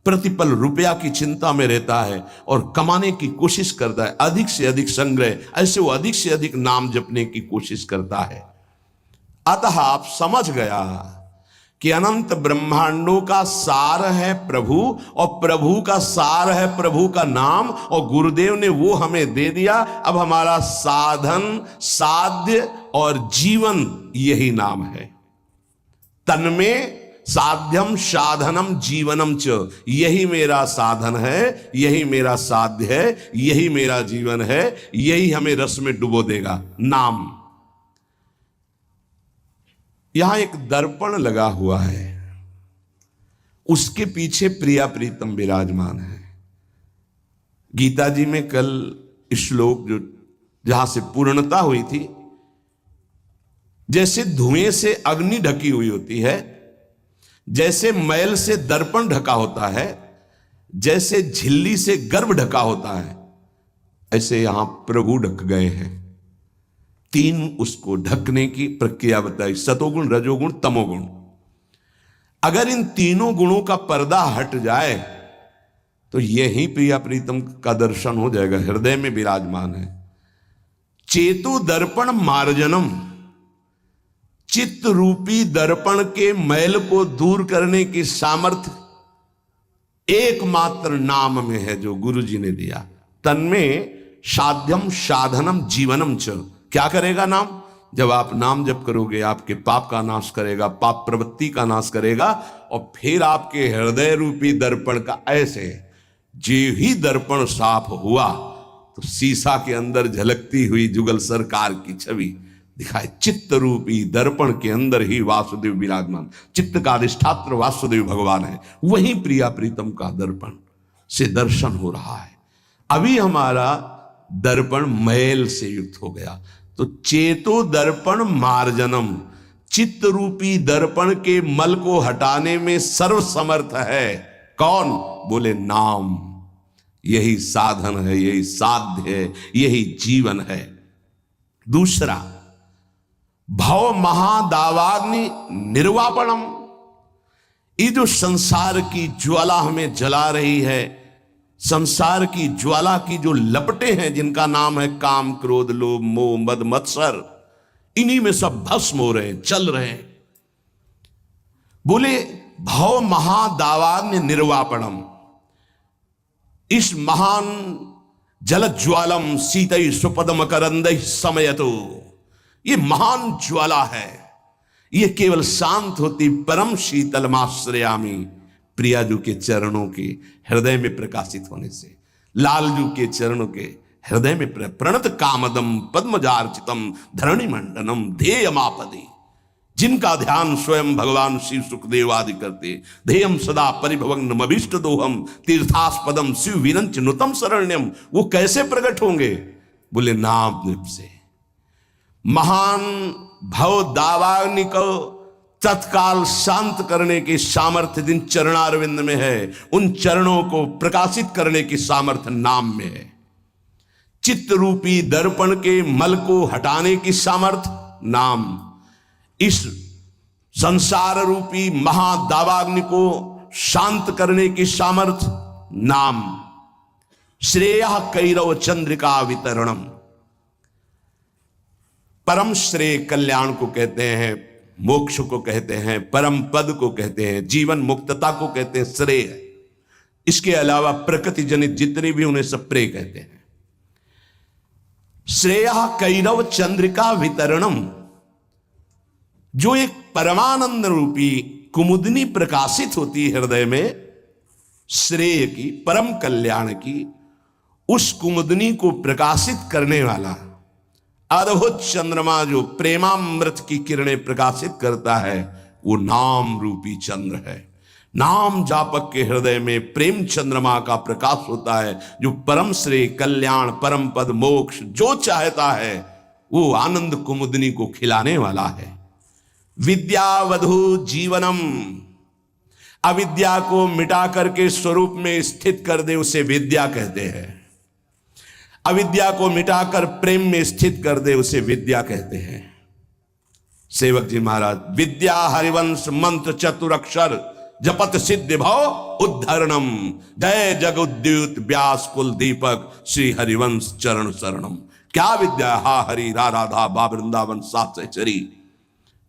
Speaker 1: प्रतिपल रुपया की चिंता में रहता है और कमाने की कोशिश करता है, अधिक से अधिक संग्रह, ऐसे वो अधिक से अधिक नाम जपने की कोशिश करता है। अतः आप समझ गया कि अनंत ब्रह्मांडों का सार है प्रभु और प्रभु का सार है प्रभु का नाम। और गुरुदेव ने वो हमें दे दिया। अब हमारा साधन, साध्य और जीवन यही नाम है। तन्मे साध्यम साधनम जीवनम च। यही मेरा साधन है, यही मेरा साध्य है, यही मेरा जीवन है, यही हमें रस में डुबो देगा। नाम। यहां एक दर्पण लगा हुआ है, उसके पीछे प्रिया प्रीतम विराजमान है। गीता जी में कल श्लोक जो जहां से पूर्णता हुई थी, जैसे धुएं से अग्नि ढकी हुई होती है, जैसे मैल से दर्पण ढका होता है, जैसे झिल्ली से गर्भ ढका होता है, ऐसे यहां प्रभु ढक गए हैं। तीन उसको ढकने की प्रक्रिया बताई, सतोगुण, रजोगुण, तमोगुण। अगर इन तीनों गुणों का पर्दा हट जाए तो यही प्रिया प्रीतम का दर्शन हो जाएगा, हृदय में विराजमान है। चेतु दर्पण मार्जनम, चित्त रूपी दर्पण के मैल को दूर करने की सामर्थ्य एकमात्र नाम में है जो गुरु जी ने दिया। तन्में साध्यम साधनम जीवनम च। क्या करेगा नाम? जब आप नाम जप करोगे आपके पाप का नाश करेगा, पाप प्रवृत्ति का नाश करेगा, और फिर आपके हृदय रूपी दर्पण का ऐसे जो ही दर्पण साफ हुआ तो शीशा के अंदर झलकती हुई जुगल सरकार की छवि दिखाए। चित्त रूपी दर्पण के अंदर ही वासुदेव विराजमान, चित्त का अधिष्ठात्र वासुदेव भगवान है। वही प्रिया प्रीतम का दर्पण से दर्शन हो रहा है। अभी हमारा दर्पण मैल से युक्त हो गया, तो चेतो दर्पण मार्जनम, चित्त रूपी दर्पण के मल को हटाने में सर्वसमर्थ है। कौन? बोले नाम। यही साधन है, यही साध्य है, यही जीवन है। दूसरा, भव महादावाग्नि निर्वापणम। ये जो संसार की ज्वाला हमें जला रही है, संसार की ज्वाला की जो लपटें हैं जिनका नाम है काम, क्रोध, लोभ, मोह, मद, मत्सर, इन्हीं में सब भस्म हो रहे हैं, चल रहे हैं। बोले भव महादावाग्नि निर्वापणम, इस महान जलज्वालम सीतै सुपदम करंदै समयतो, ये महान ज्वाला है। ये केवल शांत होती परम शीतलमाश्रयामी, प्रियाजू के चरणों के हृदय में प्रकाशित होने से, लालजू के चरणों के हृदय में प्रणत कामदम पद्मजार्चितम धरणी मंडनम ध्येयमापदे, जिनका ध्यान स्वयं भगवान शिव सुखदेव आदि करते। ध्येयम सदा परिभवग्नमभीष्ट दोहम तीर्थास्पदम शिव विरंच नुतम शरण्यम। वो कैसे प्रकट होंगे? बोले नाम से। महान भव दावाग्नि को तत्काल शांत करने की सामर्थ्य जिन चरणारविंद में है, उन चरणों को प्रकाशित करने की सामर्थ्य नाम में है। चित्त रूपी दर्पण के मल को हटाने की सामर्थ्य नाम। इस संसार रूपी महादावाग्नि को शांत करने की सामर्थ्य नाम। श्रेय कैरव चंद्रिका वितरणम, परम श्रेय कल्याण को कहते हैं, मोक्ष को कहते हैं, परम पद को कहते हैं, जीवन मुक्तता को कहते हैं श्रेय। इसके अलावा प्रकृति जनित जितने भी उन्हें सब प्रेय कहते हैं। श्रेय कैरव चंद्रिका वितरणम, जो एक परमानंद रूपी कुमुदनी प्रकाशित होती है हृदय में, श्रेय की, परम कल्याण की, उस कुमुदनी को प्रकाशित करने वाला अद्भुत चंद्रमा जो प्रेमामृत की किरणें प्रकाशित करता है, वो नाम रूपी चंद्र है। नाम जापक के हृदय में प्रेम चंद्रमा का प्रकाश होता है, जो परम श्रेय, कल्याण, परम पद, मोक्ष जो चाहता है वो आनंद कुमुदनी को खिलाने वाला है। विद्यावधु जीवनम, अविद्या को मिटा करके स्वरूप में स्थित कर दे उसे विद्या कहते हैं। अविद्या को मिटाकर प्रेम में स्थित कर दे उसे विद्या कहते हैं। सेवक जी महाराज, विद्या हरिवंश मंत्र चतुरक्षर जपत सिद्ध भव उद्धरणम, जय जगुद्युत व्यास कुल दीपक श्री हरिवंश चरण शरणम। क्या विद्या? हा हरि रा राधा बा वृंदावन सात चरी।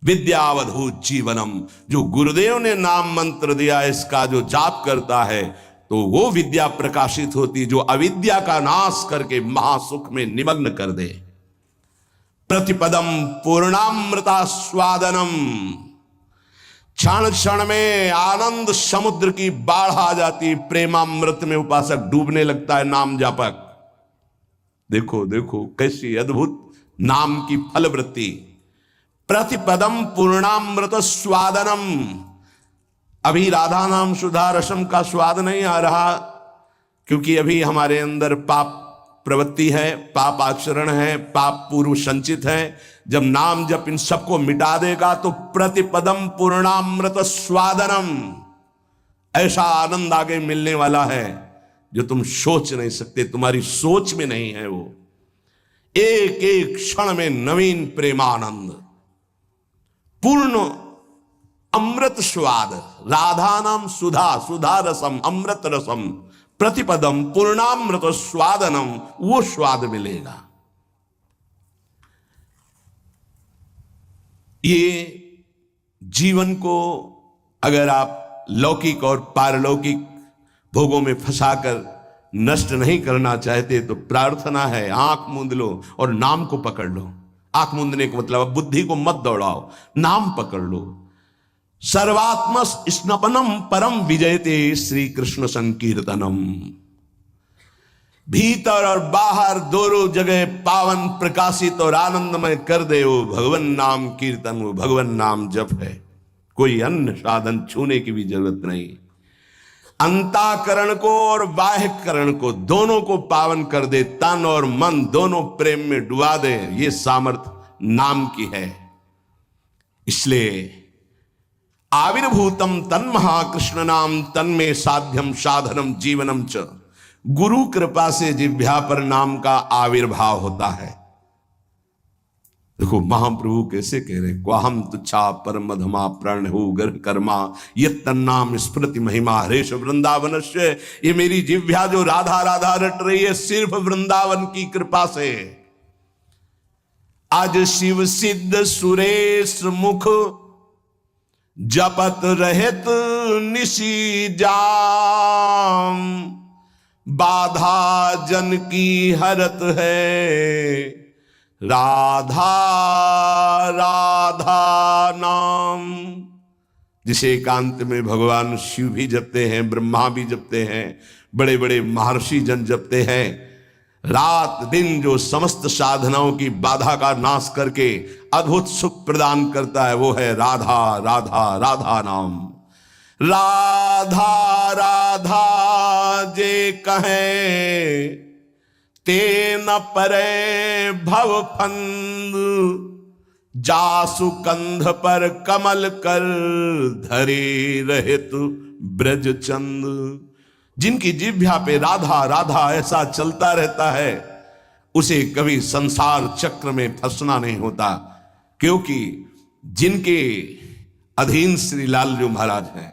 Speaker 1: विद्यावधूत जीवनम, जो गुरुदेव ने नाम मंत्र दिया इसका जो जाप करता है तो वो विद्या प्रकाशित होती जो अविद्या का नाश करके महासुख में निमग्न कर दे। प्रतिपदम पूर्णामृता स्वादनम, क्षण क्षण में आनंद समुद्र की बाढ़ आ जाती, प्रेमामृत में उपासक डूबने लगता है नाम जापक। देखो देखो कैसी अद्भुत नाम की फलवृत्ति। प्रतिपदम पूर्णामृत स्वादनम, अभी राधा नाम सुधा रसम का स्वाद नहीं आ रहा, क्योंकि अभी हमारे अंदर पाप प्रवृत्ति है, पाप आचरण है, पाप पूर्व संचित है। जब नाम जप इन सबको मिटा देगा तो प्रतिपदम पूर्णामृत स्वादनम, ऐसा आनंद आगे मिलने वाला है जो तुम सोच नहीं सकते, तुम्हारी सोच में नहीं है। वो एक एक क्षण में नवीन प्रेमानंद, पूर्ण अमृत स्वाद। राधा नाम सुधा, सुधा रसम, अमृत रसम, प्रतिपदम पूर्णामृत स्वादनम, वो स्वाद मिलेगा। ये जीवन को अगर आप लौकिक और पारलौकिक भोगों में फंसाकर नष्ट नहीं करना चाहते तो प्रार्थना है, आंख मूंद लो और नाम को पकड़ लो। आंख मूंदने का मतलब बुद्धि को मत दौड़ाओ, नाम पकड़ लो। सर्वात्म स्नपनम परम विजयते श्री कृष्ण संकीर्तनम। भीतर और बाहर दोनों जगह पावन प्रकाशित और आनंदमय कर दे वो भगवान नाम कीर्तन, वो भगवान नाम जप है। कोई अन्य साधन छूने की भी जरूरत नहीं। अंताकरण को और बाह्यकरण को दोनों को पावन कर दे, तन और मन दोनों प्रेम में डुबा दे, ये सामर्थ्य नाम की है। इसलिए आविर्भूतम तन्महाकृष्ण नाम तन्मे साध्यम साधनम जीवनम च। गुरु कृपा से जिह्वा पर नाम का आविर्भाव होता है। देखो महाप्रभु कैसे कह रहे, क्वाहम तुच्छा परमधमा प्रण हो गर्भ कर्मा ये तन्नाम स्मृति महिमा हरेश वृंदावन से। ये मेरी जिह्वा जो राधा राधा रट रही है सिर्फ वृंदावन की कृपा से। आज शिव सिद्ध सुरेश मुख जपत रहत निशी जाम। बाधा जन की हरत है राधा राधा नाम। जिसे एकांत में भगवान शिव भी जपते हैं, ब्रह्मा भी जपते हैं, बड़े बड़े महर्षि जन जपते हैं। रात दिन जो समस्त साधनाओं की बाधा का नाश करके अद्भुत सुख प्रदान करता है वो है राधा राधा राधा नाम। राधा राधा जे कहे ते न परे भव फंद। जासु कंध पर कमल कर धरे रहे तु ब्रज चंद। जिनकी जिह्वा पे राधा राधा ऐसा चलता रहता है उसे कभी संसार चक्र में फंसना नहीं होता, क्योंकि जिनके अधीन श्री लालजू महाराज हैं,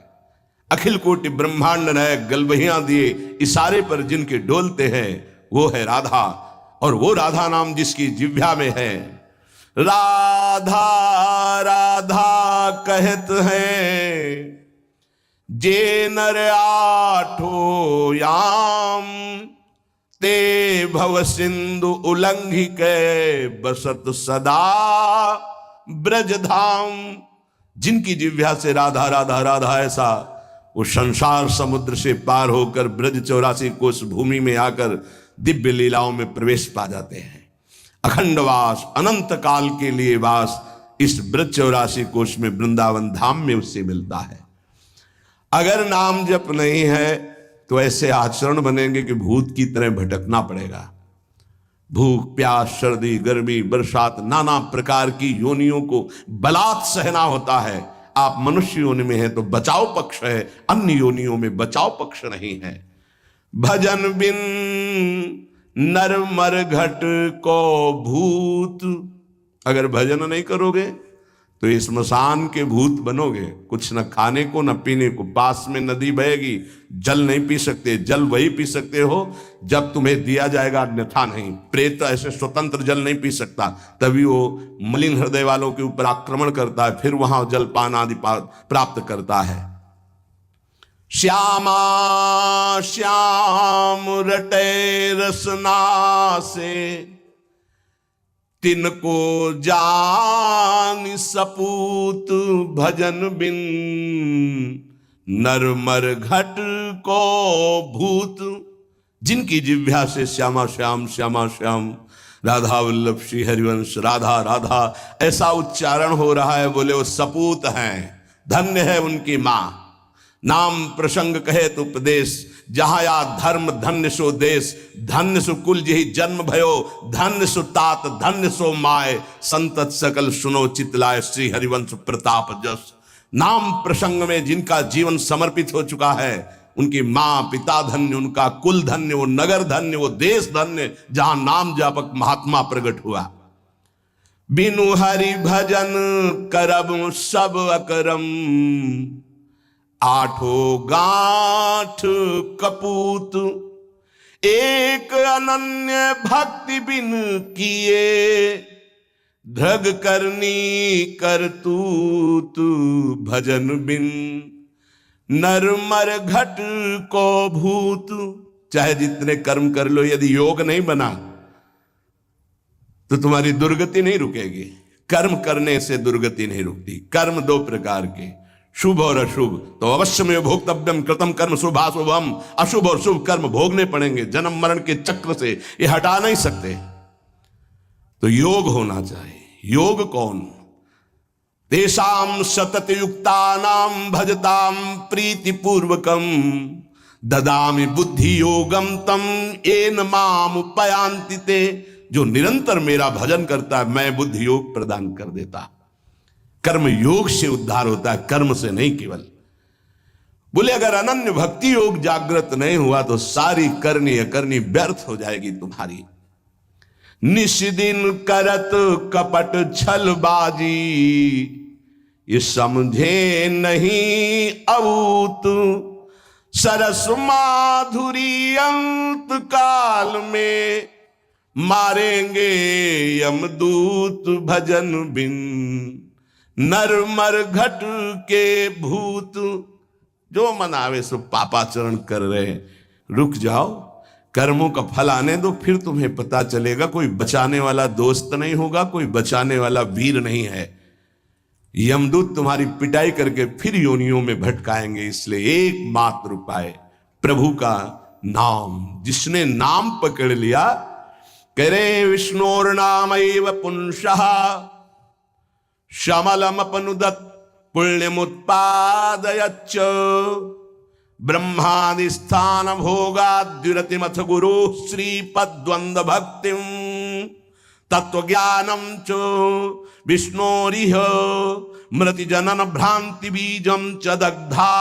Speaker 1: अखिल कोटि ब्रह्मांड नायक गलबहियां दिए इशारे पर जिनके डोलते हैं वो है राधा। और वो राधा नाम जिसकी जिह्वा में है, राधा राधा कहत है जे नर आठो याम। ते भव सिंधु उल्लंघि के बसत सदा ब्रजधाम। जिनकी जिह्वा से राधा राधा राधा ऐसा वो संसार समुद्र से पार होकर ब्रज 84 कोस भूमि में आकर दिव्य लीलाओं में प्रवेश पा जाते हैं। अखंड वास, अनंत काल के लिए वास इस ब्रज 84 कोस में वृंदावन धाम में उससे मिलता है। अगर नाम जप नहीं है तो ऐसे आचरण बनेंगे कि भूत की तरह भटकना पड़ेगा। भूख प्यास सर्दी गर्मी बरसात नाना प्रकार की योनियों को बलात् सहना होता है। आप मनुष्य योनि में हैं तो बचाव पक्ष है, अन्य योनियों में बचाव पक्ष नहीं है। भजन बिन नर मर घट को भूत। अगर भजन नहीं करोगे तो इस स्मशान के भूत बनोगे। कुछ न खाने को न पीने को, पास में नदी बहेगी, जल नहीं पी सकते। जल वही पी सकते हो जब तुम्हें दिया जाएगा, अन्यथा नहीं। प्रेत ऐसे स्वतंत्र जल नहीं पी सकता, तभी वो मलिन हृदय वालों के ऊपर आक्रमण करता है, फिर वहां जलपान आदि प्राप्त करता है। श्यामा श्याम रटे रसना से तिनको जान सपूत। भजन बिन नर मर घट को भूत। जिनकी जिह्वा से श्यामा श्याम श्यामा श्याम राधा वल्लभ श्री हरिवंश राधा राधा ऐसा उच्चारण हो रहा है, बोले वो सपूत हैं, धन्य है उनकी माँ। नाम प्रसंग कहे तो उपदेश, जहां या धर्म धन्य सो देश। धन्य सो कुल जही जन्म भयो, धन्य सो तात धन्य सो माय। संतत सकल सुनो चितलाय श्री हरिवंश प्रताप जस। नाम प्रसंग में जिनका जीवन समर्पित हो चुका है उनकी माँ पिता धन्य, उनका कुल धन्य, वो नगर धन्य, वो देश धन्य जहां नाम जापक महात्मा प्रकट हुआ। बिनु हरि भजन करब सब अकरम। आठों गांठ कपूत, एक अनन्य भक्ति बिन किए, धृग करनी करतूत भजन बिन, नर मर घट को भूत। चाहे जितने कर्म कर लो, यदि योग नहीं बना तो तुम्हारी दुर्गति नहीं रुकेगी। कर्म करने से दुर्गति नहीं रुकती। कर्म दो प्रकार के, शुभ और अशुभ। तो अवश्य में भोक्तव्यम कृतम कर्म शुभाशुभम। अशुभ और शुभ कर्म भोगने पड़ेंगे। जन्म मरण के चक्र से ये हटा नहीं सकते। तो योग होना चाहिए। योग कौन? तेषाम सतत युक्तानाम भजताम प्रीतिपूर्वकम, ददामि बुद्धि योगम तम येन माम उपयान्ति ते। जो निरंतर मेरा भजन करता है, मैं बुद्धि योग प्रदान कर देता। कर्म योग से उद्धार होता है, कर्म से नहीं केवल। बोले अगर अनन्य भक्ति योग जागृत नहीं हुआ तो सारी करनी अकरनी व्यर्थ हो जाएगी तुम्हारी। निशिदिन करत कपट छलबाजी, ये समझे नहीं अभूत, सरस माधुरी अंत काल में, मारेंगे यमदूत भजन बिन, नर मर घट के भूत। जो मन आवे सो पापाचरण कर रहे हैं, रुक जाओ, कर्मों का फल आने दो, फिर तुम्हें पता चलेगा। कोई बचाने वाला दोस्त नहीं होगा, कोई बचाने वाला वीर नहीं है। यमदूत तुम्हारी पिटाई करके फिर योनियों में भटकाएंगे। इसलिए एकमात्र उपाय प्रभु का नाम। जिसने नाम पकड़ लिया, करे विष्णोर्नामैव पुंसः, शमलमपनुदत् पुण्यमुत्पादयच्च, ब्रह्मादिस्थान भोगाद्युरतिमथ गुरु श्रीपद्वंद भक्तिम, तत्वज्ञानम च विष्णोरिह मृति जनन भ्रांति बीजम च दग्धा,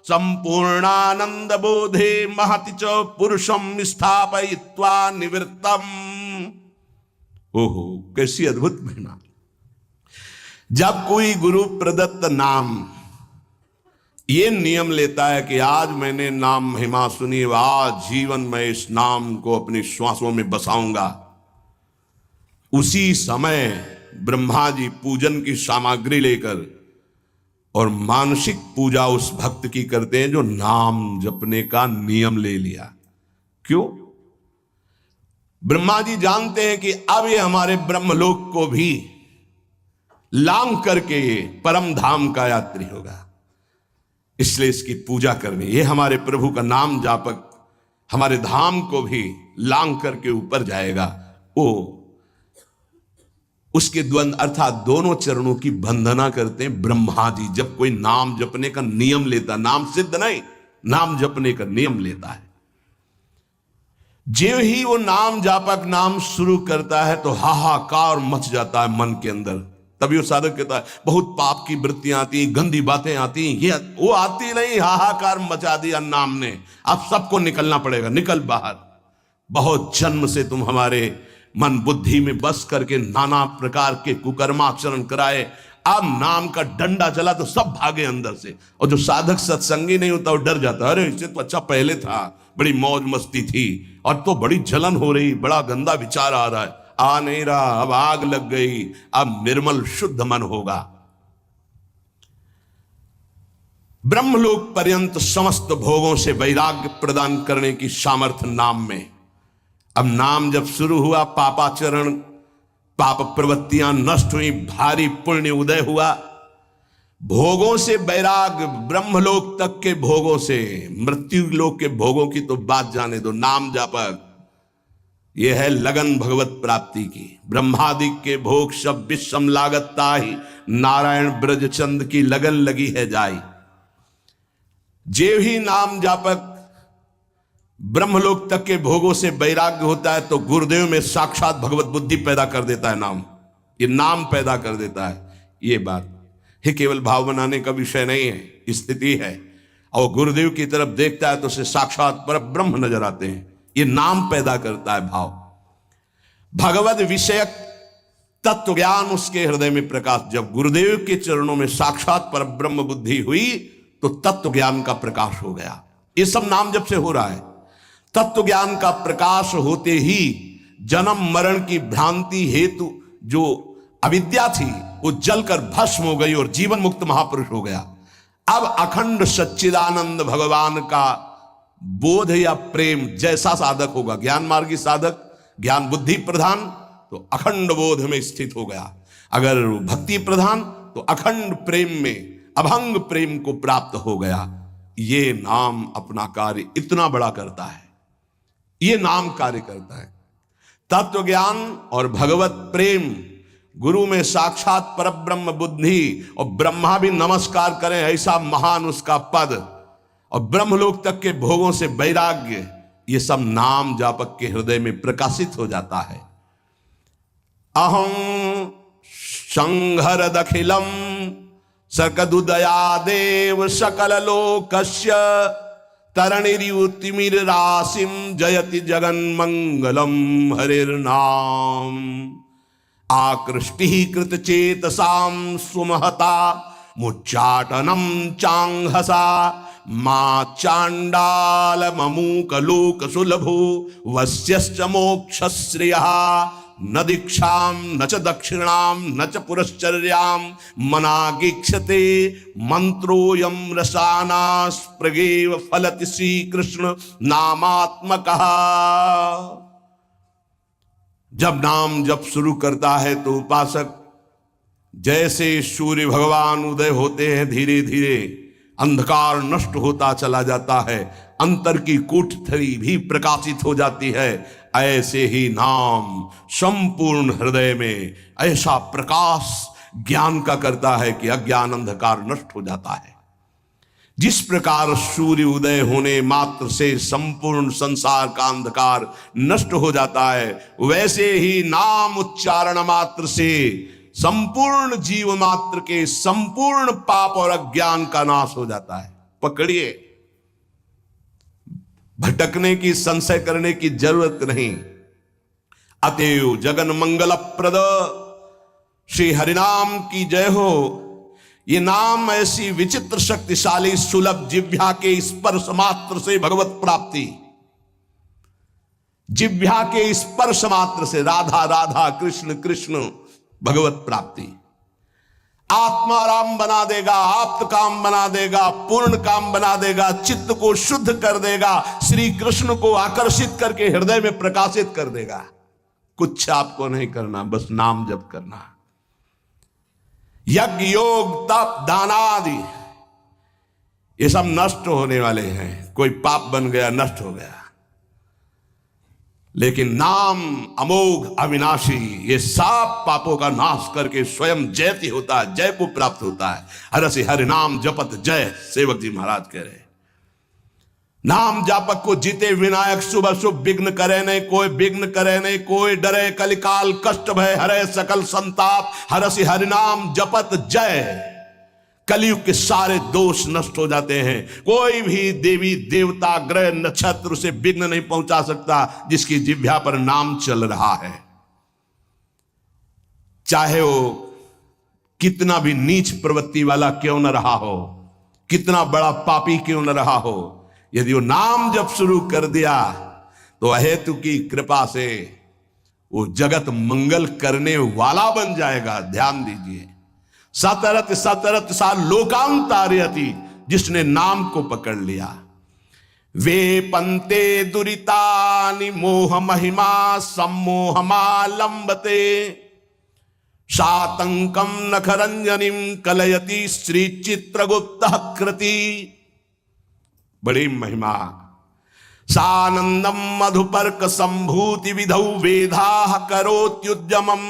Speaker 1: संपूर्णानंद बोधे महति च पुरुषम स्थापयित्वा निवृत्तम। ओहो, कैसी अद्भुत महिमा। जब कोई गुरु प्रदत्त नाम ये नियम लेता है कि आज मैंने नाम महिमा सुनी, आज जीवन में इस नाम को अपनी श्वासों में बसाऊंगा, उसी समय ब्रह्मा जी पूजन की सामग्री लेकर और मानसिक पूजा उस भक्त की करते हैं जो नाम जपने का नियम ले लिया। क्यों? ब्रह्मा जी जानते हैं कि अब ये हमारे ब्रह्मलोक को भी लांग करके ये परम धाम का यात्री होगा, इसलिए इसकी पूजा करनी। ये हमारे प्रभु का नाम जापक हमारे धाम को भी लांग करके ऊपर जाएगा। वो उसके द्वंद अर्थात दोनों चरणों की वंदना करते हैं ब्रह्मा जी। जब कोई नाम जपने का नियम लेता, नाम सिद्ध नहीं, नाम जपने का नियम लेता है, जो ही वो नाम जापक नाम शुरू करता है तो हाहाकार मच जाता है मन के अंदर। तभी वो साधक कहता है बहुत पाप की वृत्तियां आती, गंदी बातें आती, ये वो आती नहीं, हाहाकार मचा दिया नाम ने, अब सबको निकलना पड़ेगा, निकल बाहर। बहुत जन्म से तुम हमारे मन बुद्धि में बस करके नाना प्रकार के कुकर्माचरण कराए, अब नाम का डंडा चला तो सब भागे अंदर से। और जो साधक सत्संगी नहीं होता वो डर जाता, अरे इससे तो अच्छा पहले था, बड़ी मौज मस्ती थी, और तो बड़ी जलन हो रही, बड़ा गंदा विचार आ रहा है, आ नहीं रहा, अब आग लग गई, अब निर्मल शुद्ध मन होगा। ब्रह्मलोक पर्यंत समस्त भोगों से वैराग्य प्रदान करने की सामर्थ्य नाम में। अब नाम जब शुरू हुआ, पापाचरण पाप प्रवृत्तियां नष्ट हुई, भारी पुण्य उदय हुआ, भोगों से वैराग्य, ब्रह्मलोक तक के भोगों से, मृत्यु लोक के भोगों की तो बात जाने दो। नाम जापक यह है लगन भगवत प्राप्ति की। ब्रह्मादि के भोग सब विषम लागत ताहि, नारायण ब्रज चंद की लगन लगी है जाई। जे ही नाम जापक ब्रह्मलोक तक के भोगों से वैराग्य होता है तो गुरुदेव में साक्षात भगवत बुद्धि पैदा कर देता है। नाम, ये नाम पैदा कर देता है। ये बात है, केवल भाव बनाने का विषय नहीं है, स्थिति है। और गुरुदेव की तरफ देखता है तो उसे साक्षात पर ब्रह्म नजर आते हैं। ये नाम पैदा करता है भाव। भगवत विषयक तत्व ज्ञान उसके हृदय में प्रकाश। जब गुरुदेव के चरणों में साक्षात पर ब्रह्म बुद्धि हुई तो तत्व ज्ञान का प्रकाश हो गया। ये सब नाम जप से हो रहा है। तत्व ज्ञान का प्रकाश होते ही जन्म मरण की भ्रांति हेतु जो अविद्या थी वो जलकर भस्म हो गई और जीवन मुक्त महापुरुष हो गया। अब अखंड सच्चिदानंद भगवान का बोध या प्रेम जैसा साधक होगा, ज्ञान मार्गी साधक, ज्ञान बुद्धि प्रधान, तो अखंड बोध में स्थित हो गया। अगर भक्ति प्रधान तो अखंड प्रेम में, अभंग प्रेम को प्राप्त हो गया। ये नाम अपना कार्य इतना बड़ा करता है, ये नाम कार्य करता है। तत्व ज्ञान और भगवत प्रेम, गुरु में साक्षात परब्रह्म बुद्धि, और ब्रह्मा भी नमस्कार करें ऐसा महान उसका पद, और ब्रह्मलोक तक के भोगों से वैराग्य, ये सब नाम जापक के हृदय में प्रकाशित हो जाता है। अहं संहर दखिलम सकदुदयादेव सकल लोकस्य तरणिर्युतिमिर राशिम जयति जगन मंगलम हरिर्नाम। आकृष्टि कृत चेतसाम सुमहता मुच्चाटनम चांगहसा मां चांडाल ममूक लोक सुलभो वस्यश्च मोक्षश्रियः न दीक्षाम न च दक्षिणाम न च पुरश्चर्याम मनागीक्षते मंत्रोयम रसानास्प्रगेव फलति श्री कृष्ण नामात्मकः। जब नाम जप शुरू करता है तो उपासक जैसे सूर्य भगवान उदय होते हैं, धीरे धीरे अंधकार नष्ट होता चला जाता है, अंतर की कोठरी भी प्रकाशित हो जाती है। ऐसे ही नाम संपूर्ण हृदय में ऐसा प्रकाश ज्ञान का करता है कि अज्ञान अंधकार नष्ट हो जाता है। जिस प्रकार सूर्य उदय होने मात्र से संपूर्ण संसार का अंधकार नष्ट हो जाता है, वैसे ही नाम उच्चारण मात्र से संपूर्ण जीव मात्र के संपूर्ण पाप और अज्ञान का नाश हो जाता है। पकड़िए, भटकने की, संशय करने की जरूरत नहीं। अतएव जगन मंगल प्रद श्री हरिनाम की जय हो। ये नाम ऐसी विचित्र शक्तिशाली सुलभ जिह्वा के स्पर्श मात्र से भगवत प्राप्ति, जिह्वा के स्पर्श मात्र से राधा राधा कृष्ण कृष्ण भगवत प्राप्ति आत्मा राम बना देगा, आप्त काम बना देगा, पूर्ण काम बना देगा, चित्त को शुद्ध कर देगा, श्री कृष्ण को आकर्षित करके हृदय में प्रकाशित कर देगा। कुछ आपको नहीं करना, बस नाम जप करना। यज्ञ योग तप दान आदि ये सब नष्ट होने वाले हैं। कोई पाप बन गया, नष्ट हो गया, लेकिन नाम अमोघ अविनाशी ये सब पापों का नाश करके स्वयं जयति होता है, जय को प्राप्त होता है। हरसि हरि नाम जपत जय, सेवक जी महाराज कह रहे। नाम जापक को जीते विनायक शुभ शुभ विघ्न करे नहीं, कोई विघ्न करे नहीं, कोई डरे कलिकाल कष्ट भय हरे सकल संताप। हरसि हरि नाम जपत जय, कलयुग के सारे दोष नष्ट हो जाते हैं। कोई भी देवी देवता ग्रह नक्षत्र से विघ्न नहीं पहुंचा सकता जिसकी जिह्वा पर नाम चल रहा है। चाहे वो कितना भी नीच प्रवृत्ति वाला क्यों न रहा हो, कितना बड़ा पापी क्यों न रहा हो, यदि वो नाम जब शुरू कर दिया तो अहेतु की कृपा से वो जगत मंगल करने वाला बन जाएगा। ध्यान दीजिए, सतरत सतरत सा लोकांतारयति, जिसने नाम को पकड़ लिया। वे पंते दुरितानि मोह महिमा सम्मोहमालंबते सातंकम नखरंजनिम कलयति श्री चित्रगुप्त कृति। बड़ी महिमा। सानंदम मधुपर्क संभूति विधौ वेदाः करोत्युद्यमम्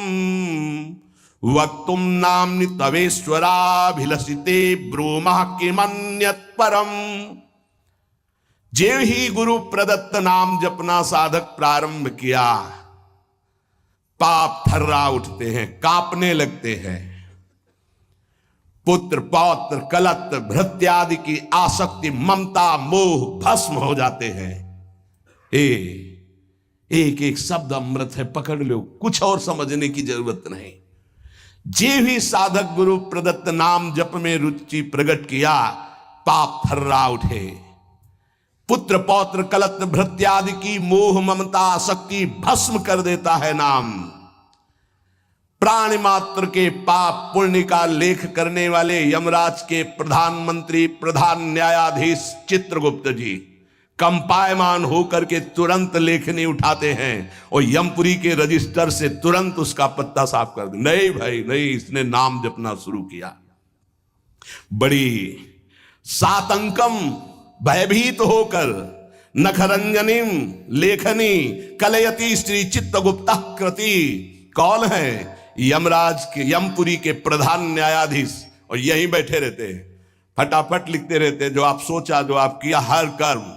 Speaker 1: वक्तुम नाम्नि तवेश्वराभिलषिते ब्रूमः किमन्यत् परम। जेव ही गुरु प्रदत्त नाम जपना साधक प्रारंभ किया, पाप थर्रा उठते हैं, कांपने लगते हैं। पुत्र पौत्र कलत्र भृत्यादि की आसक्ति ममता मोह भस्म हो जाते हैं। एक एक शब्द अमृत है, पकड़ लो, कुछ और समझने की जरूरत नहीं। जे भी साधक गुरु प्रदत्त नाम जप में रुचि प्रकट किया, पाप थर्रा उठे। पुत्र पौत्र कलत्र भृत्यादि की मोह ममता शक्ति भस्म कर देता है नाम। प्राणी मात्र के पाप पुण्य का लेख करने वाले यमराज के प्रधानमंत्री प्रधान न्यायाधीश चित्रगुप्त जी कंपायमान होकर के तुरंत लेखनी उठाते हैं और यमपुरी के रजिस्टर से तुरंत उसका पत्ता साफ कर दे। नहीं भाई नहीं, इसने नाम जपना शुरू किया। बड़ी सातंकम भयभीत होकर नखरंजनीम लेखनी कलयति श्री चित्तगुप्ता कृति। कौन है? यमराज के यमपुरी के प्रधान न्यायाधीश, और यहीं बैठे रहते हैं, फटाफट लिखते रहते हैं। जो आप सोचा, जो आप किया, हर कर्म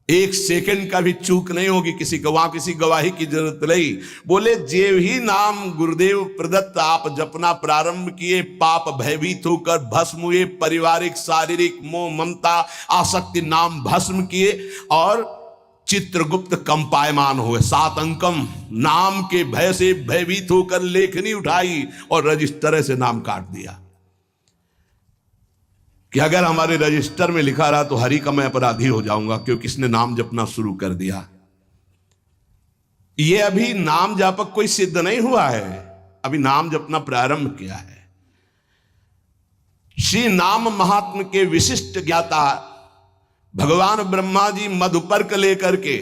Speaker 1: एक सेकंड का भी चूक नहीं होगी किसी को, वहां किसी गवाही की जरूरत नहीं। बोले जे ही नाम गुरुदेव प्रदत्त आप जपना प्रारंभ किए, पाप भयभीत होकर भस्म हुए, पारिवारिक शारीरिक मोह ममता आसक्ति नाम भस्म किए और चित्रगुप्त कंपायमान हुए। सात अंकम नाम के भय से भयभीत होकर लेखनी उठाई और रजिस्टर से नाम काट दिया कि अगर हमारे रजिस्टर में लिखा रहा तो हरि का मैं अपराधी हो जाऊंगा, क्योंकि इसने नाम जपना शुरू कर दिया। ये अभी नाम जापक कोई सिद्ध नहीं हुआ है, अभी नाम जपना प्रारंभ किया है। श्री नाम महात्म के विशिष्ट ज्ञाता भगवान ब्रह्मा जी मधुपर्क लेकर के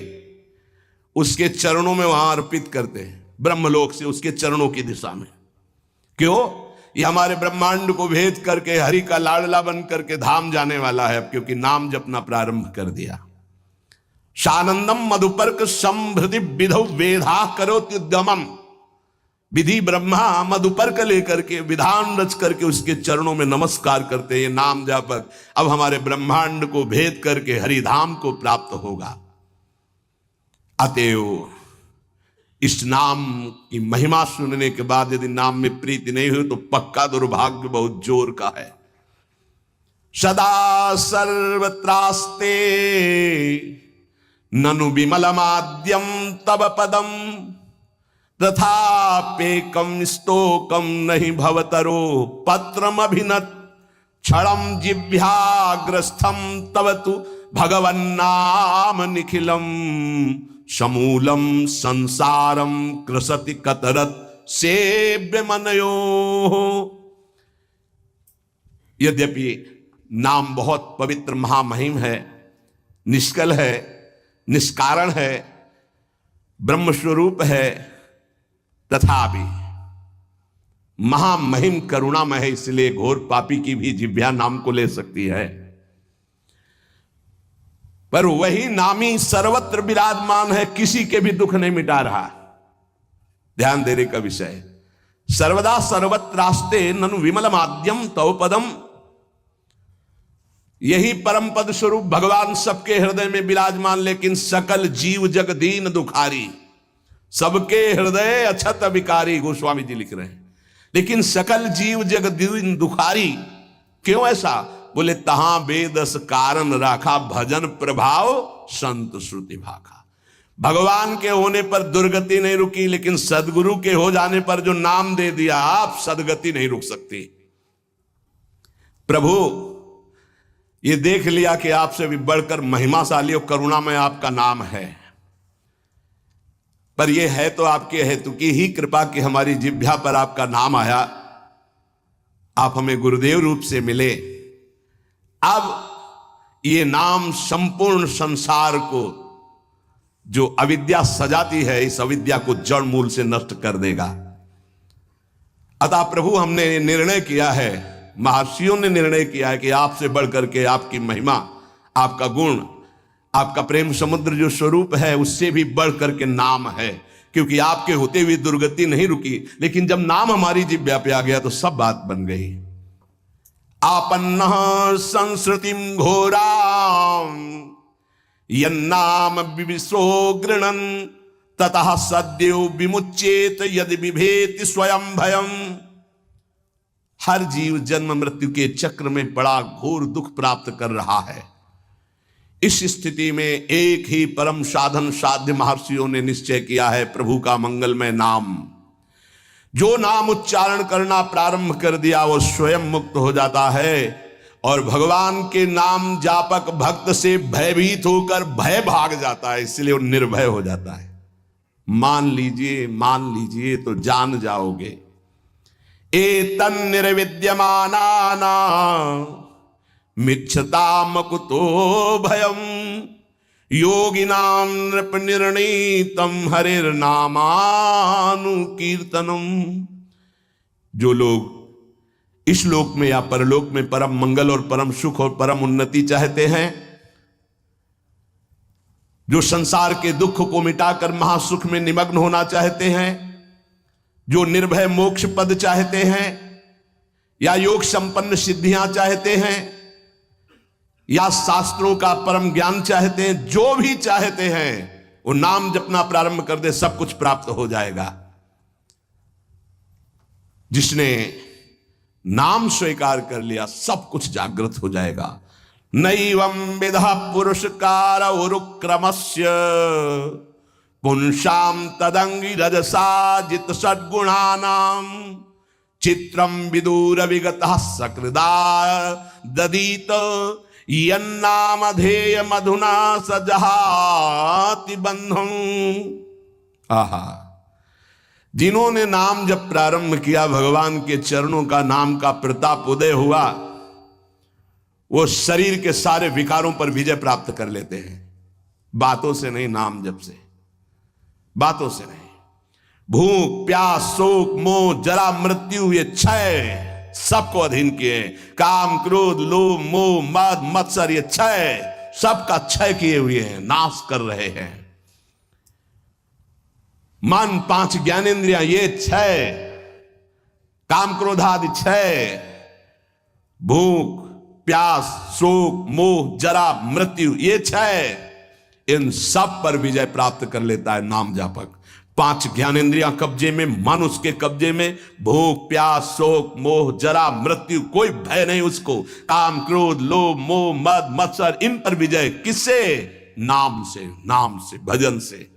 Speaker 1: उसके चरणों में वहां अर्पित करते हैं, ब्रह्मलोक से उसके चरणों की दिशा में। क्यों? ये हमारे ब्रह्मांड को भेद करके हरि का लाडला बन करके धाम जाने वाला है, क्योंकि नाम जपना प्रारंभ कर दिया। शानंदम मधुपर्क संभृति विधौ वेधा करोत्युद्यमम। विधि ब्रह्मा मधुपर्क लेकर के विधान रच करके उसके चरणों में नमस्कार करते हैं। नाम जापक अब हमारे ब्रह्मांड को भेद करके हरिधाम को प्राप्त होगा। अतएव इस नाम की महिमा सुनने के बाद यदि नाम में प्रीति नहीं हुई तो पक्का दुर्भाग्य बहुत जोर का है। सदा सर्वत्रास्ते ननु विमलमाद्यम तब पदम तथापेकम स्तोकम नहीं भवतरो पत्रम अभिनत क्षणम जिह्वाग्रस्थम तव तु भगवन्नाम निखिलम समूलम संसारम कृसति कतरत सेव्य मनयो। यद्यपि नाम बहुत पवित्र महामहिम है, निष्कल है, निष्कारण है, ब्रह्म स्वरूप है, तथापि महामहिम करुणामय है, इसलिए घोर पापी की भी जिह्वा नाम को ले सकती है। पर वही नामी सर्वत्र विराजमान है, किसी के भी दुख नहीं मिटा रहा। ध्यान देने का विषय, सर्वदा सर्वत्रास्ते ननु विमल माध्यम तव पदम। यही परम पद स्वरूप भगवान सबके हृदय में विराजमान, लेकिन सकल जीव जग दीन दुखारी। सबके हृदय अछत विकारी, गोस्वामी जी लिख रहे हैं, लेकिन सकल जीव जग दीन दुखारी। क्यों ऐसा? बोले तहां बेदस कारण राखा, भजन प्रभाव संत श्रुति भाखा। भगवान के होने पर दुर्गति नहीं रुकी, लेकिन सदगुरु के हो जाने पर जो नाम दे दिया आप, सदगति नहीं रुक सकती। प्रभु ये देख लिया कि आपसे भी बढ़कर महिमाशाली और करुणामय आपका नाम है, पर यह है तो आपके हेतु की ही कृपा कि हमारी जिह्वा पर आपका नाम आया, आप हमें गुरुदेव रूप से मिले। अब ये नाम संपूर्ण संसार को जो अविद्या सजाती है, इस अविद्या को जड़ मूल से नष्ट कर देगा। अतः प्रभु हमने निर्णय किया है, महर्षियों ने निर्णय किया है कि आपसे बढ़कर के आपकी महिमा, आपका गुण, आपका प्रेम समुद्र जो स्वरूप है, उससे भी बढ़ करके नाम है। क्योंकि आपके होते हुए दुर्गति नहीं रुकी, लेकिन जब नाम हमारी जिह्वा पे आ गया तो सब बात बन गई। आपन्न संस्कृतिम घोराम यन्नाम विविशो गृणन ततः सद्यो विमुच्येत यदि विभेति स्वयं भयम। हर जीव जन्म मृत्यु के चक्र में बड़ा घोर दुख प्राप्त कर रहा है। इस स्थिति में एक ही परम साधन साध्य महर्षियों ने निश्चय किया है, प्रभु का मंगलमय नाम। जो नाम उच्चारण करना प्रारंभ कर दिया वो स्वयं मुक्त हो जाता है और भगवान के नाम जापक भक्त से भयभीत होकर भय भाग जाता है, इसलिए वो निर्भय हो जाता है। मान लीजिए तो जान जाओगे। एतन् निर्विद्यमानाना मिच्छताम कुतो भयम योगिनां नृप निर्णीतम हरिर्नामानुकीर्तनम। जो लोग इस लोक में या परलोक में परम मंगल और परम सुख और परम उन्नति चाहते हैं, जो संसार के दुख को मिटाकर महासुख में निमग्न होना चाहते हैं, जो निर्भय मोक्ष पद चाहते हैं, या योग संपन्न सिद्धियां चाहते हैं, या शास्त्रों का परम ज्ञान चाहते हैं, जो भी चाहते हैं वो नाम जपना प्रारंभ कर दे, सब कुछ प्राप्त हो जाएगा। जिसने नाम स्वीकार कर लिया सब कुछ जागृत हो जाएगा। नैवं विधा पुरुषकार उरुक्रमस्य पुंसाम तदंगी रजसा जित सद्गुणानाम चित्रम विदूर विगतः सकृदा ददीत यन्नामधेय मधुना सजहाति बंधं। आहा, जिन्होंने नाम जब प्रारंभ किया, भगवान के चरणों का नाम का प्रताप उदय हुआ, वो शरीर के सारे विकारों पर विजय प्राप्त कर लेते हैं। बातों से नहीं, नाम जप से, बातों से नहीं। भूख प्यास शोक मोह जरा मृत्यु ये क्षय सबको अधीन किए। काम क्रोध लोभ मोह मद मत्सर ये क्षय सबका क्षय किए हुए हैं, नाश कर रहे हैं। मन पांच ज्ञानेंद्रियां ये क्षय, काम क्रोधादि क्षय, भूख प्यास शोक मोह जरा मृत्यु ये क्षय, इन सब पर विजय प्राप्त कर लेता है नाम जापक। पांच ज्ञानेंद्रियां कब्जे में, मन उसके कब्जे में, भूख प्यास शोक मोह जरा मृत्यु कोई भय नहीं उसको। काम क्रोध लोभ मोह मद मत्सर इन पर विजय किससे? नाम से, नाम से, भजन से।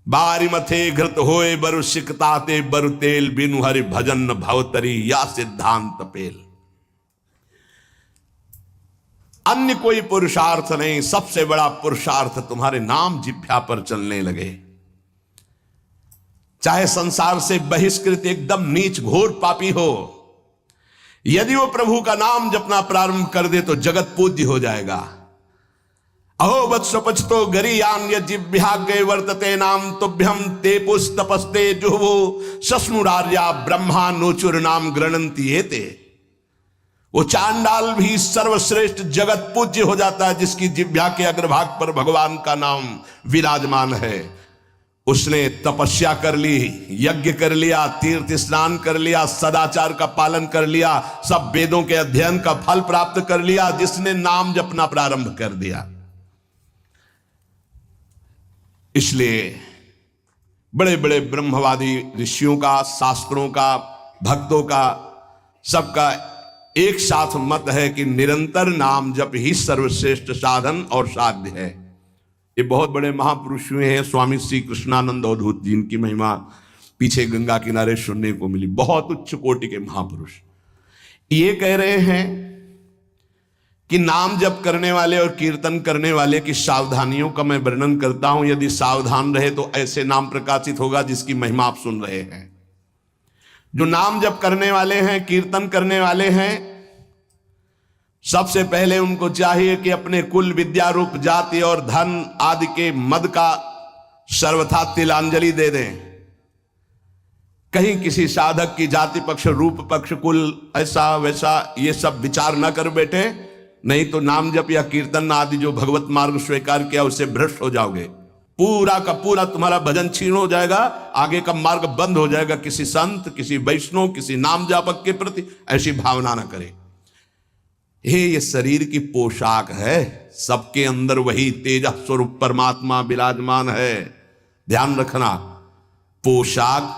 Speaker 1: बारी मथे घृत होए बरु सिकताते बरु तेल बिनु हरि भजन भवतरी या सिद्धांत पेल। अन्य कोई पुरुषार्थ नहीं, सबसे बड़ा पुरुषार्थ तुम्हारे नाम जिह्वा पर चलने लगे। चाहे संसार से बहिष्कृत एकदम नीच घोर पापी हो, यदि वो प्रभु का नाम जपना प्रारंभ कर दे तो जगत पूज्य हो जाएगा। अहो वत्सपचतो गरीयान यजिभ्याग्रे वर्तते नाम तुभ्यम ते पुस्तपस्ते जुहवो सस्मुरार्या ब्रह्मा नोचुर नाम गृणंति एते। वो चांडाल भी सर्वश्रेष्ठ जगत पूज्य हो जाता है जिसकी जिह्वा के अग्रभाग पर भगवान का नाम विराजमान है। उसने तपस्या कर ली, यज्ञ कर लिया, तीर्थ स्नान कर लिया, सदाचार का पालन कर लिया, सब वेदों के अध्ययन का फल प्राप्त कर लिया, जिसने नाम जपना प्रारंभ कर दिया। इसलिए बड़े बड़े ब्रह्मवादी ऋषियों का, शास्त्रों का, भक्तों का, सबका एक साथ मत है कि निरंतर नाम जप ही सर्वश्रेष्ठ साधन और साध्य है। ये बहुत बड़े महापुरुष हुए हैं, स्वामी श्री कृष्णानंद अवधूत जी, इनकी महिमा पीछे गंगा किनारे सुनने को मिली। बहुत उच्च कोटि के महापुरुष ये कह रहे हैं कि नाम जप करने वाले और कीर्तन करने वाले की सावधानियों का मैं वर्णन करता हूं। यदि सावधान रहे तो ऐसे नाम प्रकाशित होगा जिसकी महिमा आप सुन रहे हैं। जो नाम जप करने वाले हैं, कीर्तन करने वाले हैं, सबसे पहले उनको चाहिए कि अपने कुल विद्या रूप जाति और धन आदि के मद का सर्वथा तिलांजलि दे दें। कहीं किसी साधक की जाति पक्ष रूप पक्ष कुल ऐसा वैसा ये सब विचार न कर बैठे, नहीं तो नाम जप या कीर्तन आदि जो भगवत मार्ग स्वीकार किया उससे भ्रष्ट हो जाओगे। पूरा का पूरा तुम्हारा भजन छीन हो जाएगा, आगे का मार्ग बंद हो जाएगा। किसी संत, किसी वैष्णव, किसी नाम जापक के प्रति ऐसी भावना न करे। ये शरीर की पोशाक है, सबके अंदर वही तेज स्वरूप परमात्मा विराजमान है। ध्यान रखना, पोशाक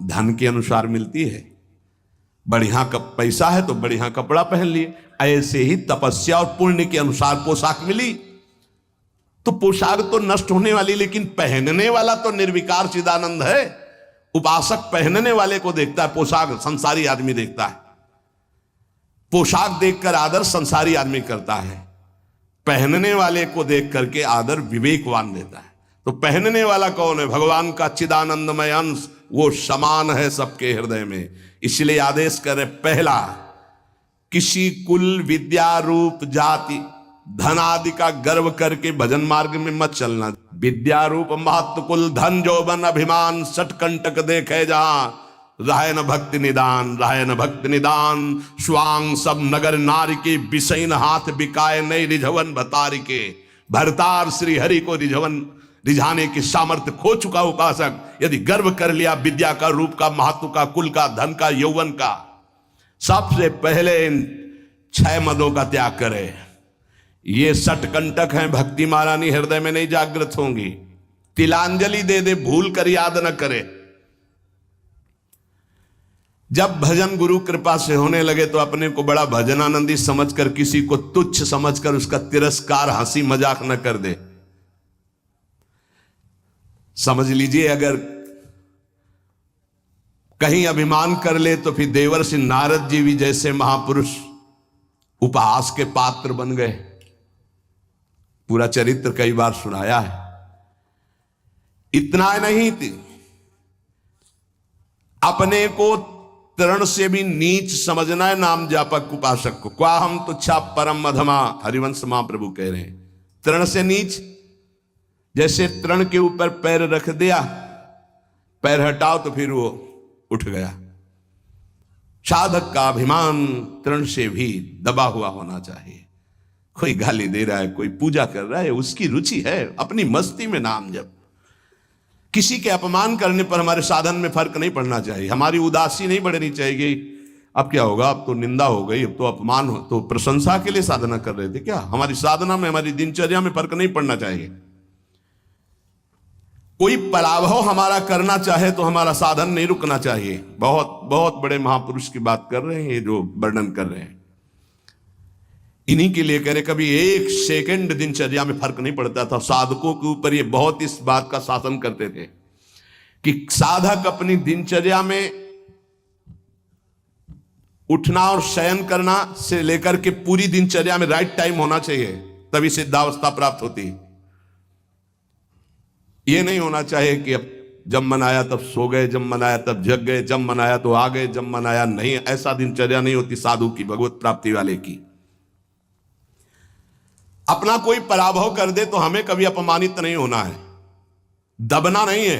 Speaker 1: धन के अनुसार मिलती है। बढ़िया पैसा है तो बढ़िया कपड़ा पहन लिए, ऐसे ही तपस्या और पुण्य के अनुसार पोशाक मिली। तो पोशाक तो नष्ट होने वाली, लेकिन पहनने वाला तो निर्विकार चिदानंद है। उपासक पहनने वाले को देखता है, पोशाक संसारी आदमी देखता है। पोशाक देखकर आदर संसारी आदमी करता है, पहनने वाले को देख करके आदर विवेकवान देता है। तो पहनने वाला कौन है? भगवान का चिदानंदमय अंश, वो समान है सबके हृदय में। इसलिए आदेश करे, पहला, किसी कुल, विद्या, रूप, जाति, धन आदि का गर्व करके भजन मार्ग में मत चलना। विद्या, रूप, महत्व, कुल, धन, जौबन, अभिमान, सटकंटक देखे जहां, राय न भक्ति निदान, राय न भक्ति निदान। स्वांग सब नगर नारी के, बिसैन हाथ बिकाए नहीं, रिझवन भतारी के। भरतार श्री हरि को रिझाने की सामर्थ्य खो चुका उपासक यदि गर्व कर लिया विद्या का, रूप का, महत्व का, कुल का, धन का, यौवन का, सबसे पहले इन 6 मदों का त्याग करे। ये सटकंटक हैं, भक्ति महारानी हृदय में नहीं जागृत होंगी। तिलांजलि दे दे, भूल कर याद न करे। जब भजन गुरु कृपा से होने लगे तो अपने को बड़ा भजनानंदी समझकर, किसी को तुच्छ समझकर उसका तिरस्कार, हंसी मजाक न कर दे। समझ लीजिए, अगर कहीं अभिमान कर ले तो फिर देवर्षि नारद जी भी जैसे महापुरुष उपहास के पात्र बन गए। पूरा चरित्र कई बार सुनाया है। इतना नहीं थी, अपने को तृण से भी नीच समझना है नाम जापक उपासक को। क्या हम तुच्छा परम अधमा, हरिवंश महाप्रभु कह रहे हैं। तृण से नीच, जैसे तृण के ऊपर पैर रख दिया, पैर हटाओ तो फिर वो उठ गया। साधक का अभिमान तृण से भी दबा हुआ होना चाहिए। कोई गाली दे रहा है, कोई पूजा कर रहा है, उसकी रुचि है, अपनी मस्ती में नाम जप। किसी के अपमान करने पर हमारे साधन में फर्क नहीं पड़ना चाहिए, हमारी उदासी नहीं बढ़नी चाहिए। अब क्या होगा, अब तो निंदा हो गई, अब तो अपमान हो, तो प्रशंसा के लिए साधना कर रहे थे क्या? हमारी साधना में, हमारी दिनचर्या में फर्क नहीं पड़ना चाहिए। कोई पराभव हमारा करना चाहे तो हमारा साधन नहीं रुकना चाहिए। बहुत बहुत बड़े महापुरुष की बात कर रहे हैं, ये जो वर्णन कर रहे हैं, इन्हीं के लिए कह रहे, कभी 1 सेकंड दिनचर्या में फर्क नहीं पड़ता था। साधकों के ऊपर ये बहुत इस बात का शासन करते थे कि साधक अपनी दिनचर्या में उठना और शयन करना से लेकर के पूरी दिनचर्या में राइट टाइम होना चाहिए, तभी सिद्धावस्था प्राप्त होती है। ये नहीं होना चाहिए कि अब जब मन आया तब सो गए, जब मन आया तब जग गए, जब मन आया तो आ गए, जब मन आया नहीं। ऐसा दिनचर्या नहीं होती साधु की, भगवत प्राप्ति वाले की। अपना कोई पराभव कर दे तो हमें कभी अपमानित नहीं होना है, दबना नहीं है।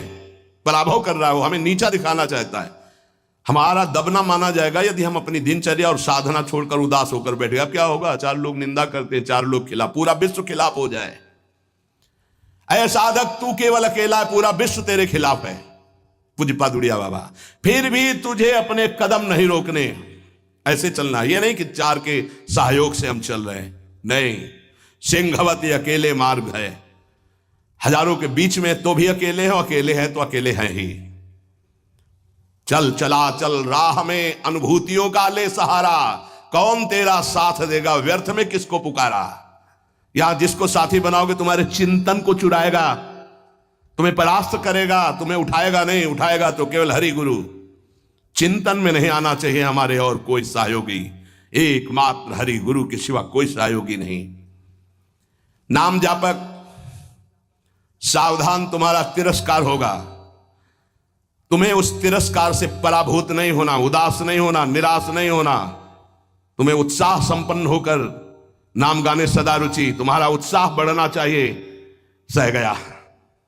Speaker 1: पराभव कर रहा हो, हमें नीचा दिखाना चाहता है, हमारा दबना माना जाएगा यदि हम अपनी दिनचर्या और साधना छोड़कर उदास होकर बैठे। अब क्या होगा, 4 लोग निंदा करते हैं, 4 लोग खिलाफ, पूरा विश्व खिलाफ हो जाए। ऐ साधक, तू केवल अकेला है, पूरा विश्व तेरे खिलाफ है। पूज्य पादुड़िया बाबा, फिर भी तुझे अपने कदम नहीं रोकने, ऐसे चलना। ये नहीं कि 4 के सहयोग से हम चल रहे हैं, नहीं। सिंहवती अकेले मार्ग है, हजारों के बीच में तो भी अकेले हो, अकेले हैं तो अकेले हैं ही। चल चला चल राह में, अनुभूतियों का ले सहारा, कौन तेरा साथ देगा, व्यर्थ में किसको पुकारा। यहां जिसको साथी बनाओगे तुम्हारे चिंतन को चुराएगा, तुम्हें परास्त करेगा, तुम्हें उठाएगा नहीं, उठाएगा तो केवल हरि गुरु। चिंतन में नहीं आना चाहिए हमारे और कोई सहयोगी, एकमात्र हरि गुरु के सिवा कोई सहयोगी नहीं। नाम जापक, सावधान, तुम्हारा तिरस्कार होगा। तुम्हें उस तिरस्कार से पराभूत नहीं होना, उदास नहीं होना, निराश नहीं होना। तुम्हें उत्साह संपन्न होकर नाम गाने सदा रुचि, तुम्हारा उत्साह बढ़ना चाहिए। सह गया,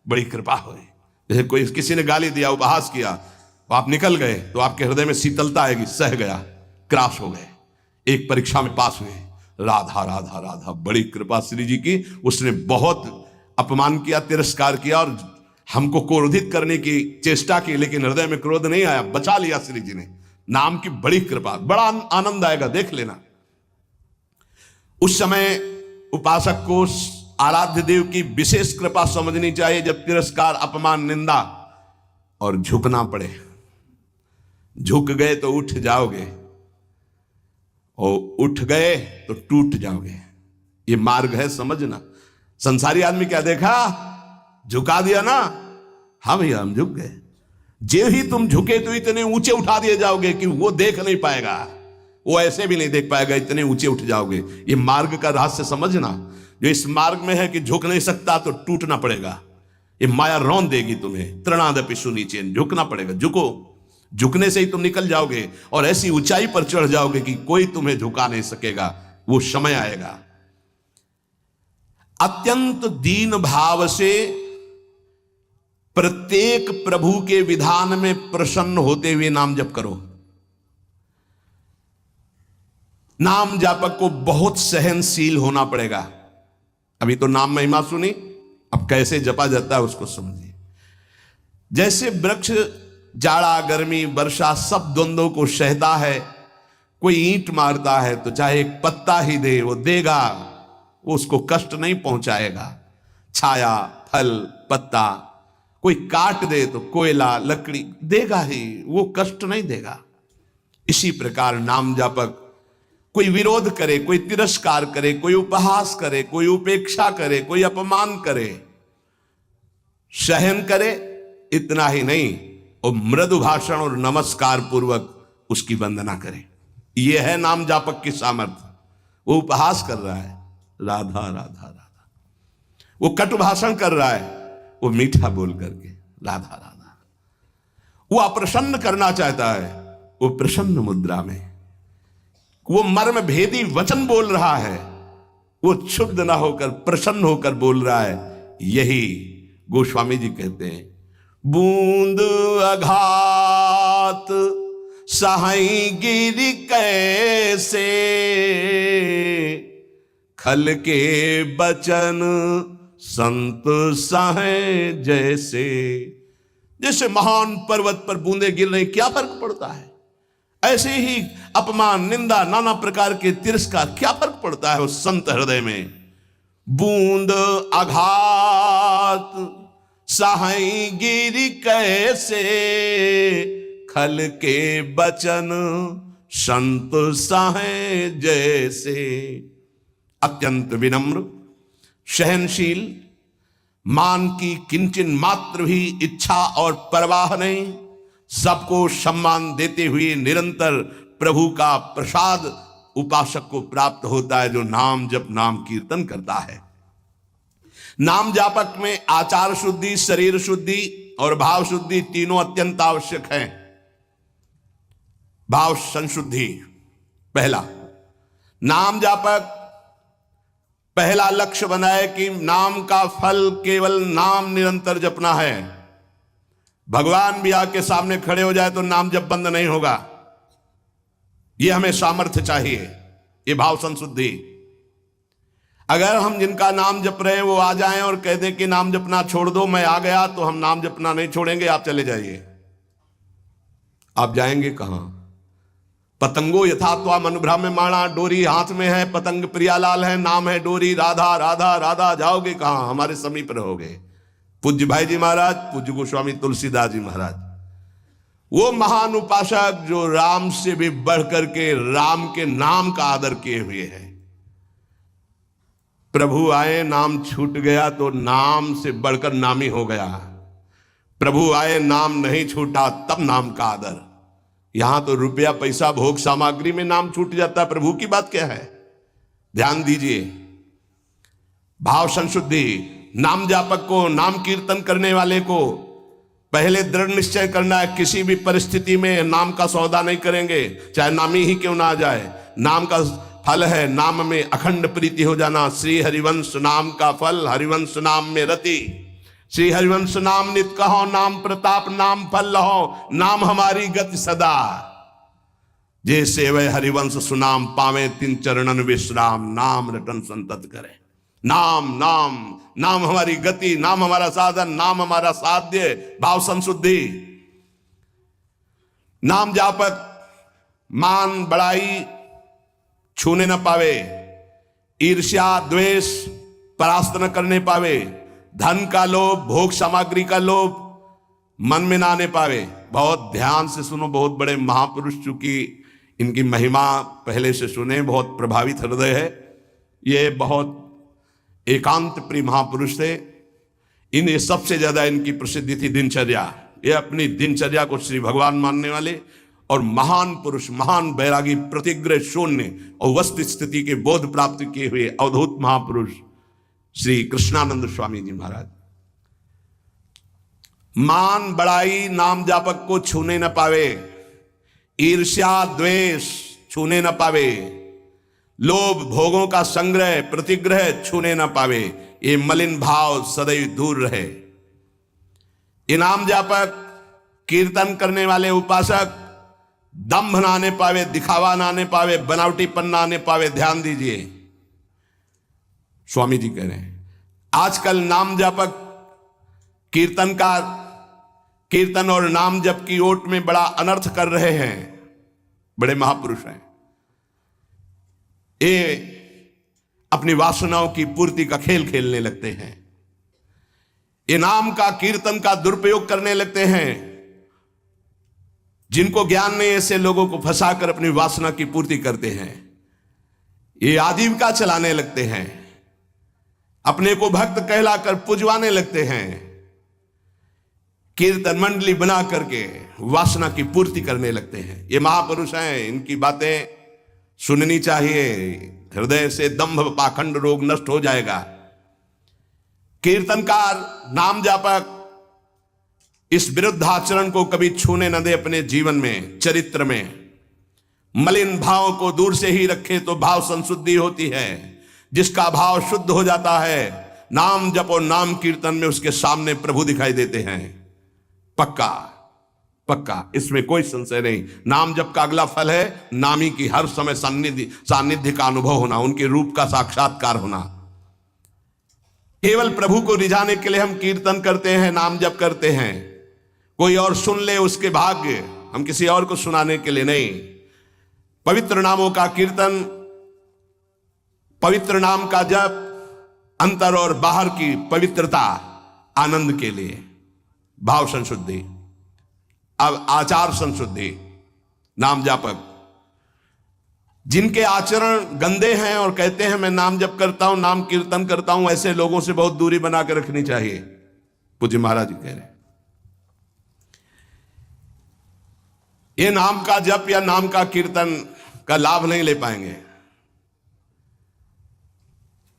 Speaker 1: बड़ी कृपा हुई। जैसे कोई किसी ने गाली दिया, उपहास किया, तो आप निकल गए तो आपके हृदय में शीतलता आएगी। सह गया, क्रॉस हो गए, एक परीक्षा में पास हुए। राधा राधा राधा, बड़ी कृपा श्री जी की। उसने बहुत अपमान किया, तिरस्कार किया और हमको क्रोधित करने की चेष्टा की, लेकिन हृदय में क्रोध नहीं आया, बचा लिया श्री जी ने। नाम की बड़ी कृपा, बड़ा आनंद आएगा, देख लेना। उस समय उपासक को आराध्य देव की विशेष कृपा समझनी चाहिए, जब तिरस्कार, अपमान, निंदा और झुकना पड़े। झुक गए तो उठ जाओगे, और उठ गए तो टूट जाओगे। ये मार्ग है, समझना। संसारी आदमी क्या देखा, झुका दिया ना, हाँ भैया हम झुक गए। जे ही तुम झुके तो इतने ऊंचे उठा दिए जाओगे कि वो देख नहीं पाएगा। वो ऐसे भी नहीं देख पाएगा, इतने ऊंचे उठ जाओगे। ये मार्ग का रहस्य समझना, जो इस मार्ग में है कि झुक नहीं सकता तो टूटना पड़ेगा। ये माया रौंद देगी तुम्हें, तृणादपि सुनीचे, झुकना पड़ेगा। झुको, झुकने से ही तुम निकल जाओगे और ऐसी ऊंचाई पर चढ़ जाओगे कि कोई तुम्हें झुका नहीं सकेगा। वो समय आएगा। अत्यंत दीन भाव से प्रत्येक प्रभु के विधान में प्रसन्न होते हुए नाम जप करो। नाम जापक को बहुत सहनशील होना पड़ेगा। अभी तो नाम महिमा सुनी, अब कैसे जपा जाता है उसको समझिए। जैसे वृक्ष जाड़ा गर्मी वर्षा सब द्वंद्वों को सहता है, कोई ईंट मारता है तो चाहे एक पत्ता ही दे वो देगा, वो उसको कष्ट नहीं पहुंचाएगा। छाया, फल, पत्ता, कोई काट दे तो कोयला लकड़ी देगा ही, वो कष्ट नहीं देगा। इसी प्रकार नाम जापक कोई विरोध करे, कोई तिरस्कार करे, कोई उपहास करे, कोई उपेक्षा करे, कोई अपमान करे, सहन करे, इतना ही नहीं और मृदु भाषण और नमस्कार पूर्वक उसकी वंदना करे। यह है नाम जापक की सामर्थ्य। वो उपहास कर रहा है, राधा राधा राधा, वो कटु भाषण कर रहा है, वो मीठा बोल करके राधा राधा, वो अप्रसन्न करना चाहता है, वो प्रसन्न मुद्रा में, वो मर्म भेदी वचन बोल रहा है, वो क्षुब्ध ना होकर प्रसन्न होकर बोल रहा है। यही गोस्वामी जी कहते हैं, बूंद अघात सहाई गिरि कैसे, खल के बचन संत सहे जैसे। जैसे महान पर्वत पर बूंदे गिर रही, क्या फर्क पड़ता है? ऐसे ही अपमान, निंदा, नाना प्रकार के तिरस्कार, क्या फर्क पड़ता है उस संत हृदय में? बूंद आघात सहाई गिरि कैसे, खल के बचन संत सहे जैसे। अत्यंत विनम्र, सहनशील, मान की किंचन मात्र भी इच्छा और परवाह नहीं, सबको सम्मान देते हुए निरंतर प्रभु का प्रसाद उपासक को प्राप्त होता है, जो नाम जप नाम कीर्तन करता है। नाम जापक में आचार शुद्धि, शरीर शुद्धि और भाव शुद्धि तीनों अत्यंत आवश्यक हैं। भाव संशुद्धि पहला, नाम जापक पहला लक्ष्य बनाए कि नाम का फल केवल नाम निरंतर जपना है। भगवान भी आके सामने खड़े हो जाए तो नाम जप बंद नहीं होगा। यह हमें सामर्थ्य चाहिए, ये भाव संशुद्धि। अगर हम जिनका नाम जप रहे हैं वो आ जाएं और कह दें कि नाम जपना छोड़ दो, मैं आ गया, तो हम नाम जपना नहीं छोड़ेंगे, आप चले जाइए। आप जाएंगे कहां? पतंगो यथा त्वाम अनुभ्राम्यमाणा, डोरी हाथ में है, पतंग प्रियालाल है, नाम है डोरी, राधा राधा राधा, जाओगे कहां? हमारे समीप रहोगे। पूज्य भाई जी महाराज, पूज्य गोस्वामी तुलसीदास जी महाराज, वो महान उपासक जो राम से भी बढ़कर के राम के नाम का आदर किए हुए हैं। प्रभु आए, नाम छूट गया तो नाम से बढ़कर नामी हो गया। प्रभु आए, नाम नहीं छूटा, तब नाम का आदर। यहां तो रुपया पैसा भोग सामग्री में नाम छूट जाता है, प्रभु की बात क्या है? ध्यान दीजिए। भाव संशुद्धि, नाम जापक को, नाम कीर्तन करने वाले को पहले दृढ़ निश्चय करना है, किसी भी परिस्थिति में नाम का सौदा नहीं करेंगे, चाहे नामी ही क्यों ना आ जाए। नाम का फल है नाम में अखंड प्रीति हो जाना। श्री हरिवंश नाम का फल, हरिवंश नाम में रति। श्री हरिवंश नाम नित कहो, नाम प्रताप नाम फल लहो, नाम हमारी गति सदा। जैसे वह हरिवंश सुनाम पावे, तिन चरणन विश्राम, नाम रटन संतत करे। नाम नाम नाम हमारी गति, नाम हमारा साधन, नाम हमारा साध्य। भाव संशुद्धि, नाम जापक मान बड़ाई छूने न पावे, ईर्ष्या द्वेष परास्त न करने पावे, धन का लोभ, भोग सामग्री का लोभ मन में ना आने पावे। बहुत ध्यान से सुनो, बहुत बड़े महापुरुष, चूंकि इनकी महिमा पहले से सुने, बहुत प्रभावित हृदय है। ये बहुत एकांत प्रिय महापुरुष थे। इन्हें सबसे ज्यादा इनकी प्रसिद्धि थी दिनचर्या। ये अपनी दिनचर्या को श्री भगवान मानने वाले और महान पुरुष, महान बैरागी, प्रतिग्रह शून्य और वस्तु स्थिति के बोध प्राप्त किए हुए अवधूत महापुरुष श्री कृष्णानंद स्वामी जी महाराज। मान बड़ाई नाम जापक को छूने न पावे, ईर्ष्या द्वेष छूने न पावे, लोभ भोगों का संग्रह प्रतिग्रह छूने न पावे, ये मलिन भाव सदैव दूर रहे। ये नाम जापक कीर्तन करने वाले उपासक दंभ ना आने पावे, दिखावा ना आने पावे, बनावटीपन ना आने पावे। ध्यान दीजिए, स्वामी जी कह रहे हैं आजकल नाम जापक कीर्तनकार कीर्तन और नाम जप की ओट में बड़ा अनर्थ कर रहे हैं। बड़े महापुरुष हैं, ये अपनी वासनाओं की पूर्ति का खेल खेलने लगते हैं, ये नाम का कीर्तन का दुरुपयोग करने लगते हैं। जिनको ज्ञान नहीं, ऐसे लोगों को फंसाकर अपनी वासना की पूर्ति करते हैं। ये आजीविका चलाने लगते हैं, अपने को भक्त कहलाकर पुजवाने लगते हैं, कीर्तन मंडली बना करके वासना की पूर्ति करने लगते हैं। ये महापुरुष हैं, इनकी बातें सुननी चाहिए। हृदय से दंभ पाखंड रोग नष्ट हो जाएगा। कीर्तनकार नाम जापक इस विरुद्ध आचरण को कभी छूने न दे अपने जीवन में, चरित्र में। मलिन भाव को दूर से ही रखे तो भाव संशुद्धि होती है। जिसका भाव शुद्ध हो जाता है, नाम जप और नाम कीर्तन में उसके सामने प्रभु दिखाई देते हैं। पक्का पक्का, इसमें कोई संशय नहीं। नाम जप का अगला फल है नामी की हर समय सानिध्य का अनुभव होना, उनके रूप का साक्षात्कार होना। केवल प्रभु को रिझाने के लिए हम कीर्तन करते हैं, नाम जप करते हैं, कोई और सुन ले उसके भाग्य, हम किसी और को सुनाने के लिए नहीं। पवित्र नामों का कीर्तन, पवित्र नाम का जप, अंतर और बाहर की पवित्रता, आनंद के लिए, भाव संशुद्धि, अब आचार संशुद्धि। नाम जापक जिनके आचरण गंदे हैं और कहते हैं मैं नाम जप करता हूं, नाम कीर्तन करता हूं, ऐसे लोगों से बहुत दूरी बना के रखनी चाहिए। पूज्य महाराज जी कह रहे हैं ये नाम का जप या नाम का कीर्तन का लाभ नहीं ले पाएंगे।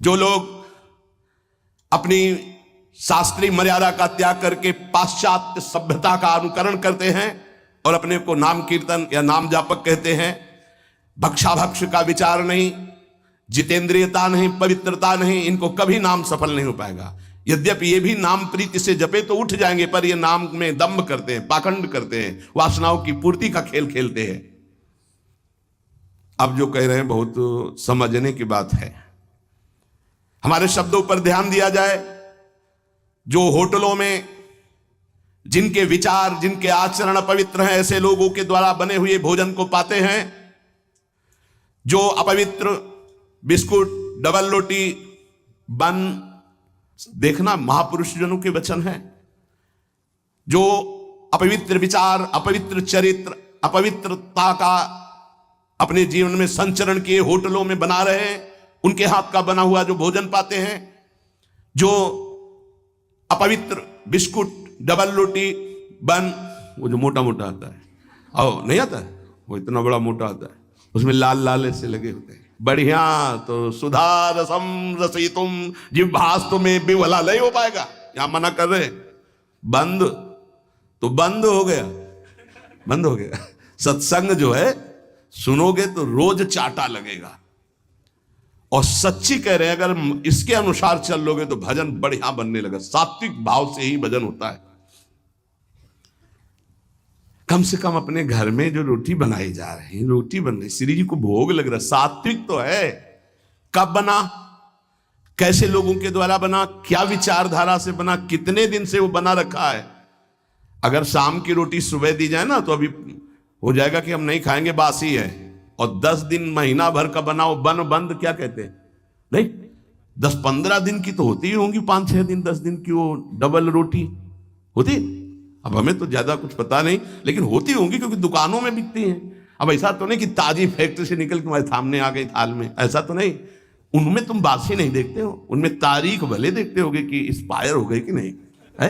Speaker 1: जो लोग अपनी शास्त्रीय मर्यादा का त्याग करके पाश्चात्य सभ्यता का अनुकरण करते हैं और अपने को नाम कीर्तन या नाम जापक कहते हैं, भक्षाभक्ष का विचार नहीं, जितेंद्रियता नहीं, पवित्रता नहीं, इनको कभी नाम सफल नहीं हो पाएगा। यद्यपि ये भी नाम प्रीति से जपे तो उठ जाएंगे, पर ये नाम में दंभ करते हैं, पाखंड करते हैं, वासनाओं की पूर्ति का खेल खेलते हैं। अब जो कह रहे हैं बहुत समझने की बात है। हमारे शब्दों पर ध्यान दिया जाए। जो होटलों में जिनके विचार, जिनके आचरण अपवित्र हैं, ऐसे लोगों के द्वारा बने हुए भोजन को पाते हैं। जो अपवित्र बिस्कुट, डबल रोटी, बन, देखना महापुरुष जनों के वचन हैं। जो अपवित्र विचार, अपवित्र चरित्र, अपवित्रता का अपने जीवन में संचरण किए होटलों में बना रहे हैं, उनके हाथ का बना हुआ जो भोजन पाते हैं। जो अपवित्र बिस्कुट, डबल रोटी, बन, वो जो मोटा मोटा आता है, और नहीं आता है, वो इतना बड़ा मोटा आता है, उसमें लाल लाल ऐसे लगे होते हैं, बढ़िया तो सुधा रसम रसितुम जिह्वास्तु में विवला नहीं हो पाएगा। यहां मना कर रहे, बंद तो बंद हो गया, बंद हो गया। सत्संग जो है सुनोगे तो रोज चाटा लगेगा। और सच्ची कह रहे हैं, अगर इसके अनुसार चल लोगे तो भजन बढ़िया बनने लगा। सात्विक भाव से ही भजन होता है। कम से कम अपने घर में जो रोटी बनाई जा रही है, रोटी बन रही, श्री जी को भोग लग रहा है, सात्विक तो है। कब बना, कैसे लोगों के द्वारा बना, क्या विचारधारा से बना, कितने दिन से वो बना रखा है। अगर शाम की रोटी सुबह दी जाए ना तो अभी हो जाएगा कि हम नहीं खाएंगे, बासी है। और 10 दिन महीना भर का बनाओ, बन बंद क्या कहते हैं, नहीं 10-15 दिन की तो होती ही होंगी, 5-6 दिन 10 दिन की वो डबल रोटी होती। अब हमें तो ज्यादा कुछ पता नहीं, लेकिन होती होंगी क्योंकि दुकानों में बिकती हैं। अब ऐसा तो नहीं कि ताजी फैक्ट्री से निकल तुम्हारे सामने आ गई थाल में, ऐसा तो नहीं। उनमें तुम बासी नहीं देखते हो, उनमें तारीख भले देखते होगे कि एक्सपायर हो गई कि नहीं है।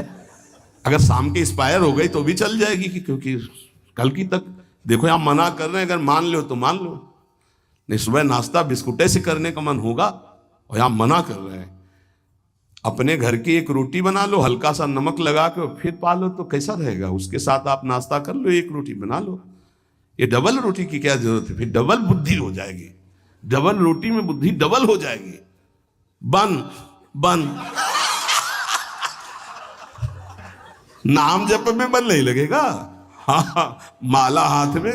Speaker 1: अगर शाम की एक्सपायर हो गई तो भी चल जाएगी कि क्योंकि कल की तक देखो यहां मना कर रहे हैं, अगर मान लो तो मान लो, नहीं सुबह नाश्ता बिस्कुटे से करने का मन होगा और यहां मना कर रहे हैं। अपने घर की एक रोटी बना लो, हल्का सा नमक लगा के फिर पा लो, तो कैसा रहेगा? उसके साथ आप नाश्ता कर लो, एक रोटी बना लो। ये डबल रोटी की क्या जरूरत है? फिर डबल बुद्धि हो जाएगी, डबल रोटी में बुद्धि डबल हो जाएगी। बन बन नाम जप में मन नहीं लगेगा। हाँ, माला हाथ में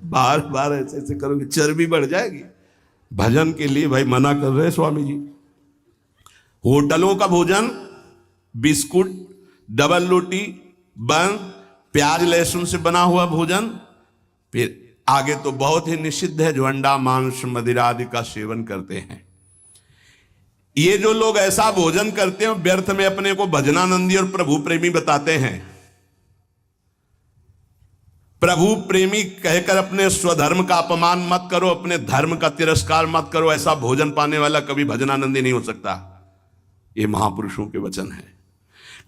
Speaker 1: बार बार ऐसे ऐसे करोगे, चर्बी बढ़ जाएगी। भजन के लिए भाई मना कर रहे हैं स्वामी जी। होटलों का भोजन बिस्कुट, डबल रोटी, बन, प्याज लहसुन से बना हुआ भोजन, फिर आगे तो बहुत ही निषिद्ध है जो अंडा मांस मदिरा आदि का सेवन करते हैं। ये जो लोग ऐसा भोजन करते हैं व्यर्थ में अपने को भजनानंदी और प्रभु प्रेमी बताते हैं। प्रभु प्रेमी कहकर अपने स्वधर्म का अपमान मत करो, अपने धर्म का तिरस्कार मत करो। ऐसा भोजन पाने वाला कभी भजनानंदी नहीं हो सकता। ये महापुरुषों के वचन है।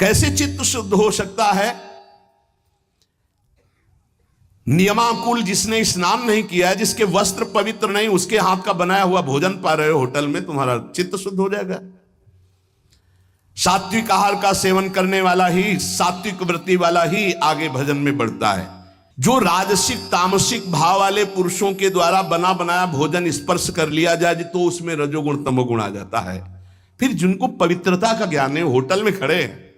Speaker 1: कैसे चित्त शुद्ध हो सकता है? नियमाकुल जिसने स्नान नहीं किया है, जिसके वस्त्र पवित्र नहीं, उसके हाथ का बनाया हुआ भोजन पा रहे हो होटल में, तुम्हारा चित्त शुद्ध हो जाएगा। सात्विक आहार का सेवन करने वाला ही, सात्विक वृत्ति वाला ही आगे भजन में बढ़ता है। जो राजसिक तामसिक भाव वाले पुरुषों के द्वारा बना बनाया भोजन स्पर्श कर लिया जाए तो उसमें रजोगुण तमोगुण आ जाता है। फिर जिनको पवित्रता का ज्ञान है, होटल में खड़े हैं,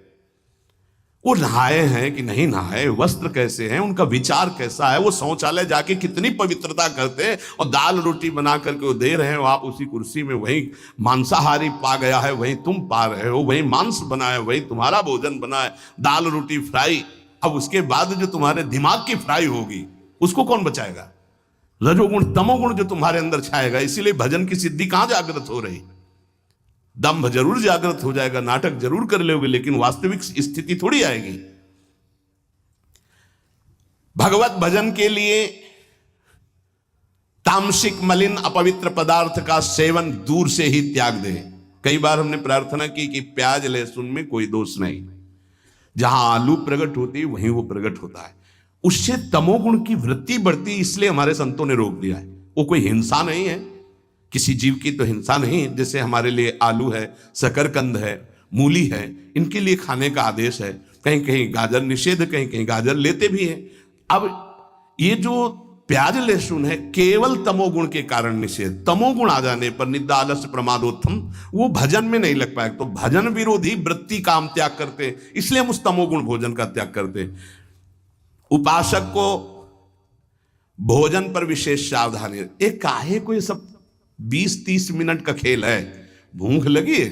Speaker 1: वो नहाए हैं कि नहीं नहाए, वस्त्र कैसे हैं, उनका विचार कैसा है, वो शौचालय जाके कितनी पवित्रता करते हैं, और दाल रोटी बना करके वो दे रहे हो, आप उसी कुर्सी में वही मांसाहारी पा गया है, वही तुम पा रहे हो, वही मांस बना है, वही तुम्हारा भोजन बना है, दाल रोटी फ्राई। अब उसके बाद जो तुम्हारे दिमाग की फ्राई होगी उसको कौन बचाएगा? रजोगुण तमोगुण जो तुम्हारे अंदर छाएगा। इसीलिए भजन की सिद्धि कहां जागृत हो रही? दंभ जरूर जागृत हो जाएगा, नाटक जरूर कर लोगे, लेकिन वास्तविक स्थिति थोड़ी आएगी। भगवत भजन के लिए तामसिक मलिन अपवित्र पदार्थ का सेवन दूर से ही त्याग दे। कई बार हमने प्रार्थना की कि प्याज लहसुन में कोई दोष नहीं, जहां आलू प्रकट होती है वहीं वो प्रकट होता है, उससे तमोगुण की वृत्ति बढ़ती। इसलिए हमारे संतों ने रोक दिया है। वो कोई हिंसा नहीं है, किसी जीव की तो हिंसा नहीं। जैसे हमारे लिए आलू है, शकरकंद है, मूली है, इनके लिए खाने का आदेश है। कहीं कहीं गाजर निषेध, कहीं कहीं गाजर लेते भी हैं। अब ये जो प्याज लहसुन है केवल तमोगुण के कारण निषेध। तमोगुण आ जाने पर निद्रा आलस्य प्रमादोत्थम, वो भजन में नहीं लग पाएगा। तो भजन विरोधी वृत्ति का हम त्याग करते, इसलिए हम उस तमोगुण भोजन का त्याग करते। उपासक को भोजन पर विशेष सावधानी। एक काहे को ये सब 20-30 मिनट का खेल है, भूख लगी है,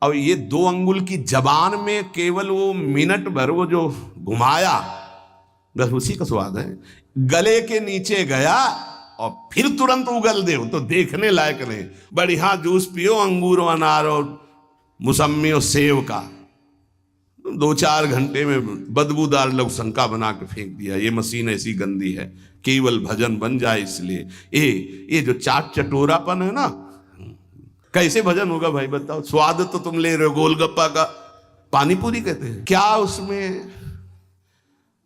Speaker 1: और ये 2 अंगुल की जबान में केवल वो मिनट भर वो जो घुमाया, बस उसी का स्वाद है। गले के नीचे गया और फिर तुरंत उगल दे, तो देखने लायक नहीं। बढ़िया जूस पियो, अंगूर और अनार और मौसमी और सेव का, 2-4 घंटे में बदबूदार लवशंका बना के फेंक दिया। ये मशीन ऐसी गंदी है, केवल भजन बन जाए इसलिए। ये जो चाट चटोरापन है ना, कैसे भजन होगा भाई बताओ? स्वाद तो तुम ले रहे हो गोलगप्पा का, पानी पूरी कहते हैं क्या उसमें?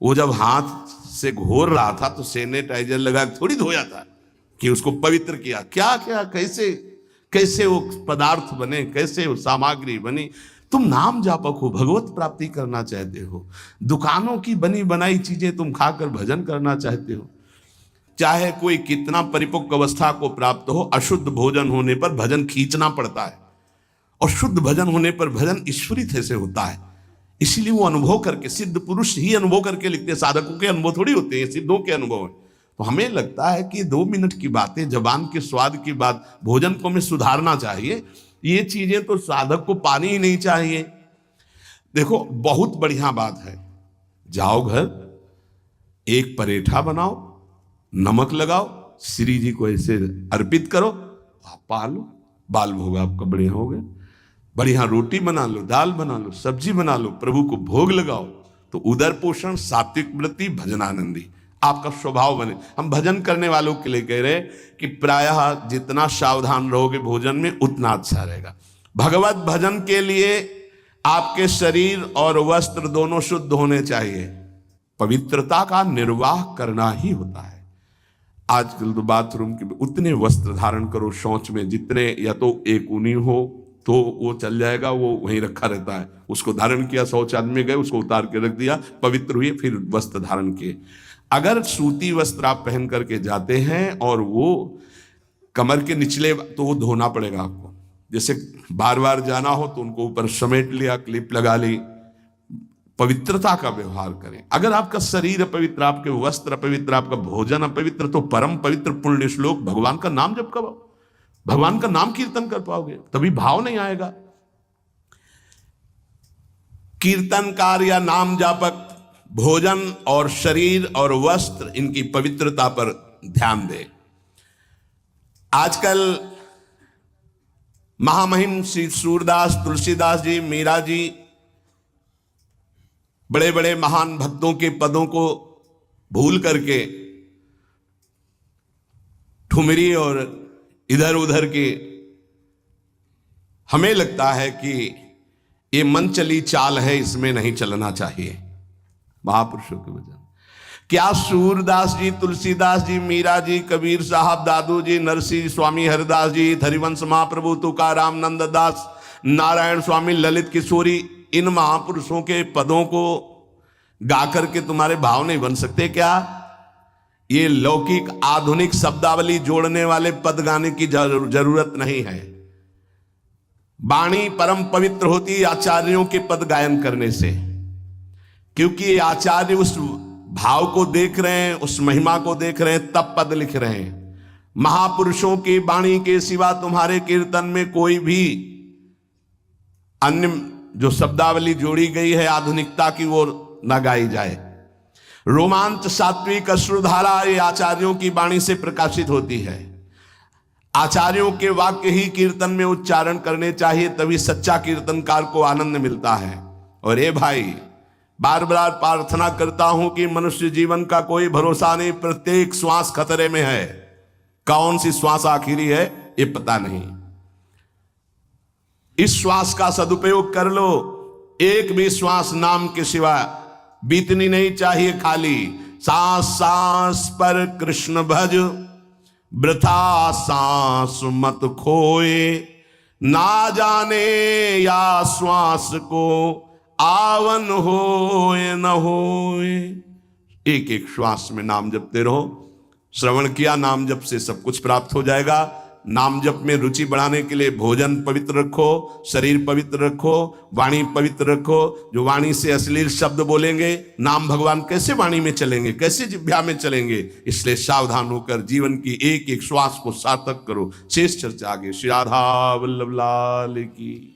Speaker 1: वो जब हाथ से घोर रहा था तो सैनिटाइजर लगा थोड़ी धोया था कि उसको पवित्र किया। क्या क्या कैसे कैसे वो पदार्थ बने, कैसे वो सामग्री बनी। तुम नाम जापक हो, भगवत प्राप्ति करना चाहते हो, दुकानों की बनी बनाई चीजें तुम खाकर भजन करना चाहते हो। चाहे कोई कितना परिपक्व अवस्था को प्राप्त हो, अशुद्ध भोजन होने पर भजन खींचना पड़ता है, और शुद्ध भजन होने पर भजन ईश्वरित से होता है। इसीलिए वो अनुभव करके, सिद्ध पुरुष ही अनुभव करके लिखते हैं, साधकों के अनुभव थोड़ी होते हैं, सिद्धों के अनुभव है। तो हमें लगता है कि 2 मिनट की बातें, जबान के स्वाद की बात, भोजन को हमें सुधारना चाहिए। ये चीजें तो साधक को पानी ही नहीं चाहिए। देखो बहुत बढ़िया बात है, जाओ घर, एक परेठा बनाओ, नमक लगाओ, श्री जी को ऐसे अर्पित करो, आप पालो, बाल भोग आपका बढ़िया हो गया। बढ़िया रोटी बना लो, दाल बना लो, सब्जी बना लो, प्रभु को भोग लगाओ, तो उदर पोषण, सात्विक वृत्ति, भजनानंदी आपका स्वभाव बने। हम भजन करने वालों के लिए कह रहे कि प्रायः जितना सावधान रहोगे भोजन में उतना अच्छा रहेगा। भगवत भजन के लिए आपके शरीर और वस्त्र दोनों शुद्ध होने चाहिए। पवित्रता का निर्वाह करना ही होता है। आजकल तो बाथरूम के उतने वस्त्र धारण करो शौच में जितने, या तो एक ऊनी हो तो वो चल जाएगा, वो वहीं रखा रहता है, उसको धारण किया, शौचालय में गए उसको उतार के रख दिया, पवित्र हुए, फिर वस्त्र धारण किए। अगर सूती वस्त्र आप पहन करके जाते हैं और वो कमर के निचले, तो वो धोना पड़ेगा आपको। जैसे बार बार जाना हो तो उनको ऊपर समेट लिया, क्लिप लगा ली। पवित्रता का व्यवहार करें। अगर आपका शरीर अपवित्र, आपके वस्त्र अपवित्र, आपका भोजन अपवित्र, तो परम पवित्र पुण्य श्लोक भगवान का नाम जप करो, भगवान का नाम कीर्तन कर पाओगे, तभी भाव नहीं आएगा। कीर्तनकार या नाम जापक भोजन और शरीर और वस्त्र, इनकी पवित्रता पर ध्यान दे। आजकल महामहिम श्री सूरदास, तुलसीदास जी, मीरा जी, बड़े बड़े महान भक्तों के पदों को भूल करके ठुमरी और इधर उधर के, हमें लगता है कि ये मन चली चाल है, इसमें नहीं चलना चाहिए। महापुरुषों के वचन, क्या सूरदास जी, तुलसीदास जी, मीरा जी, कबीर साहब, दादू जी, नरसिंह स्वामी, हरिदास जी, हरिवंश महाप्रभु, तुकाराम, नंददास, नारायण स्वामी, ललित किशोरी, इन महापुरुषों के पदों को गा करके तुम्हारे भाव नहीं बन सकते क्या? ये लौकिक आधुनिक शब्दावली जोड़ने वाले पद गाने की जरूरत नहीं है। वाणी परम पवित्र होती है आचार्यों के पद गायन करने से, क्योंकि आचार्य उस भाव को देख रहे हैं, उस महिमा को देख रहे हैं, तब पद लिख रहे हैं। महापुरुषों की वाणी के सिवा तुम्हारे कीर्तन में कोई भी अन्य जो शब्दावली जोड़ी गई है आधुनिकता की, वो न गाई जाए। रोमांच, सात्विक, अश्रुधारा ये आचार्यों की वाणी से प्रकाशित होती है। आचार्यों के वाक्य ही कीर्तन में उच्चारण करने चाहिए, तभी सच्चा कीर्तनकार को आनंद मिलता है। और ए भाई, बार बार प्रार्थना करता हूं कि मनुष्य जीवन का कोई भरोसा नहीं, प्रत्येक श्वास खतरे में है। कौन सी श्वास आखिरी है ये पता नहीं। इस श्वास का सदुपयोग कर लो। एक भी श्वास नाम के सिवा बीतनी नहीं चाहिए खाली। सांस सांस पर कृष्ण भज, वृथा सांस मत खोए, ना जाने या श्वास को आवन होए न होए। एक एक श्वास में नाम जपते रहो। श्रवण किया, नाम जप से सब कुछ प्राप्त हो जाएगा। नाम जप में रुचि बढ़ाने के लिए भोजन पवित्र रखो, शरीर पवित्र रखो, वाणी पवित्र रखो। जो वाणी से अश्लील शब्द बोलेंगे, नाम भगवान कैसे वाणी में चलेंगे, कैसे जिह्वा में चलेंगे? इसलिए सावधान होकर जीवन की एक एक श्वास को सार्थक करो। शेष चर्चा आगे। श्री राधा वल्लभ लाल की।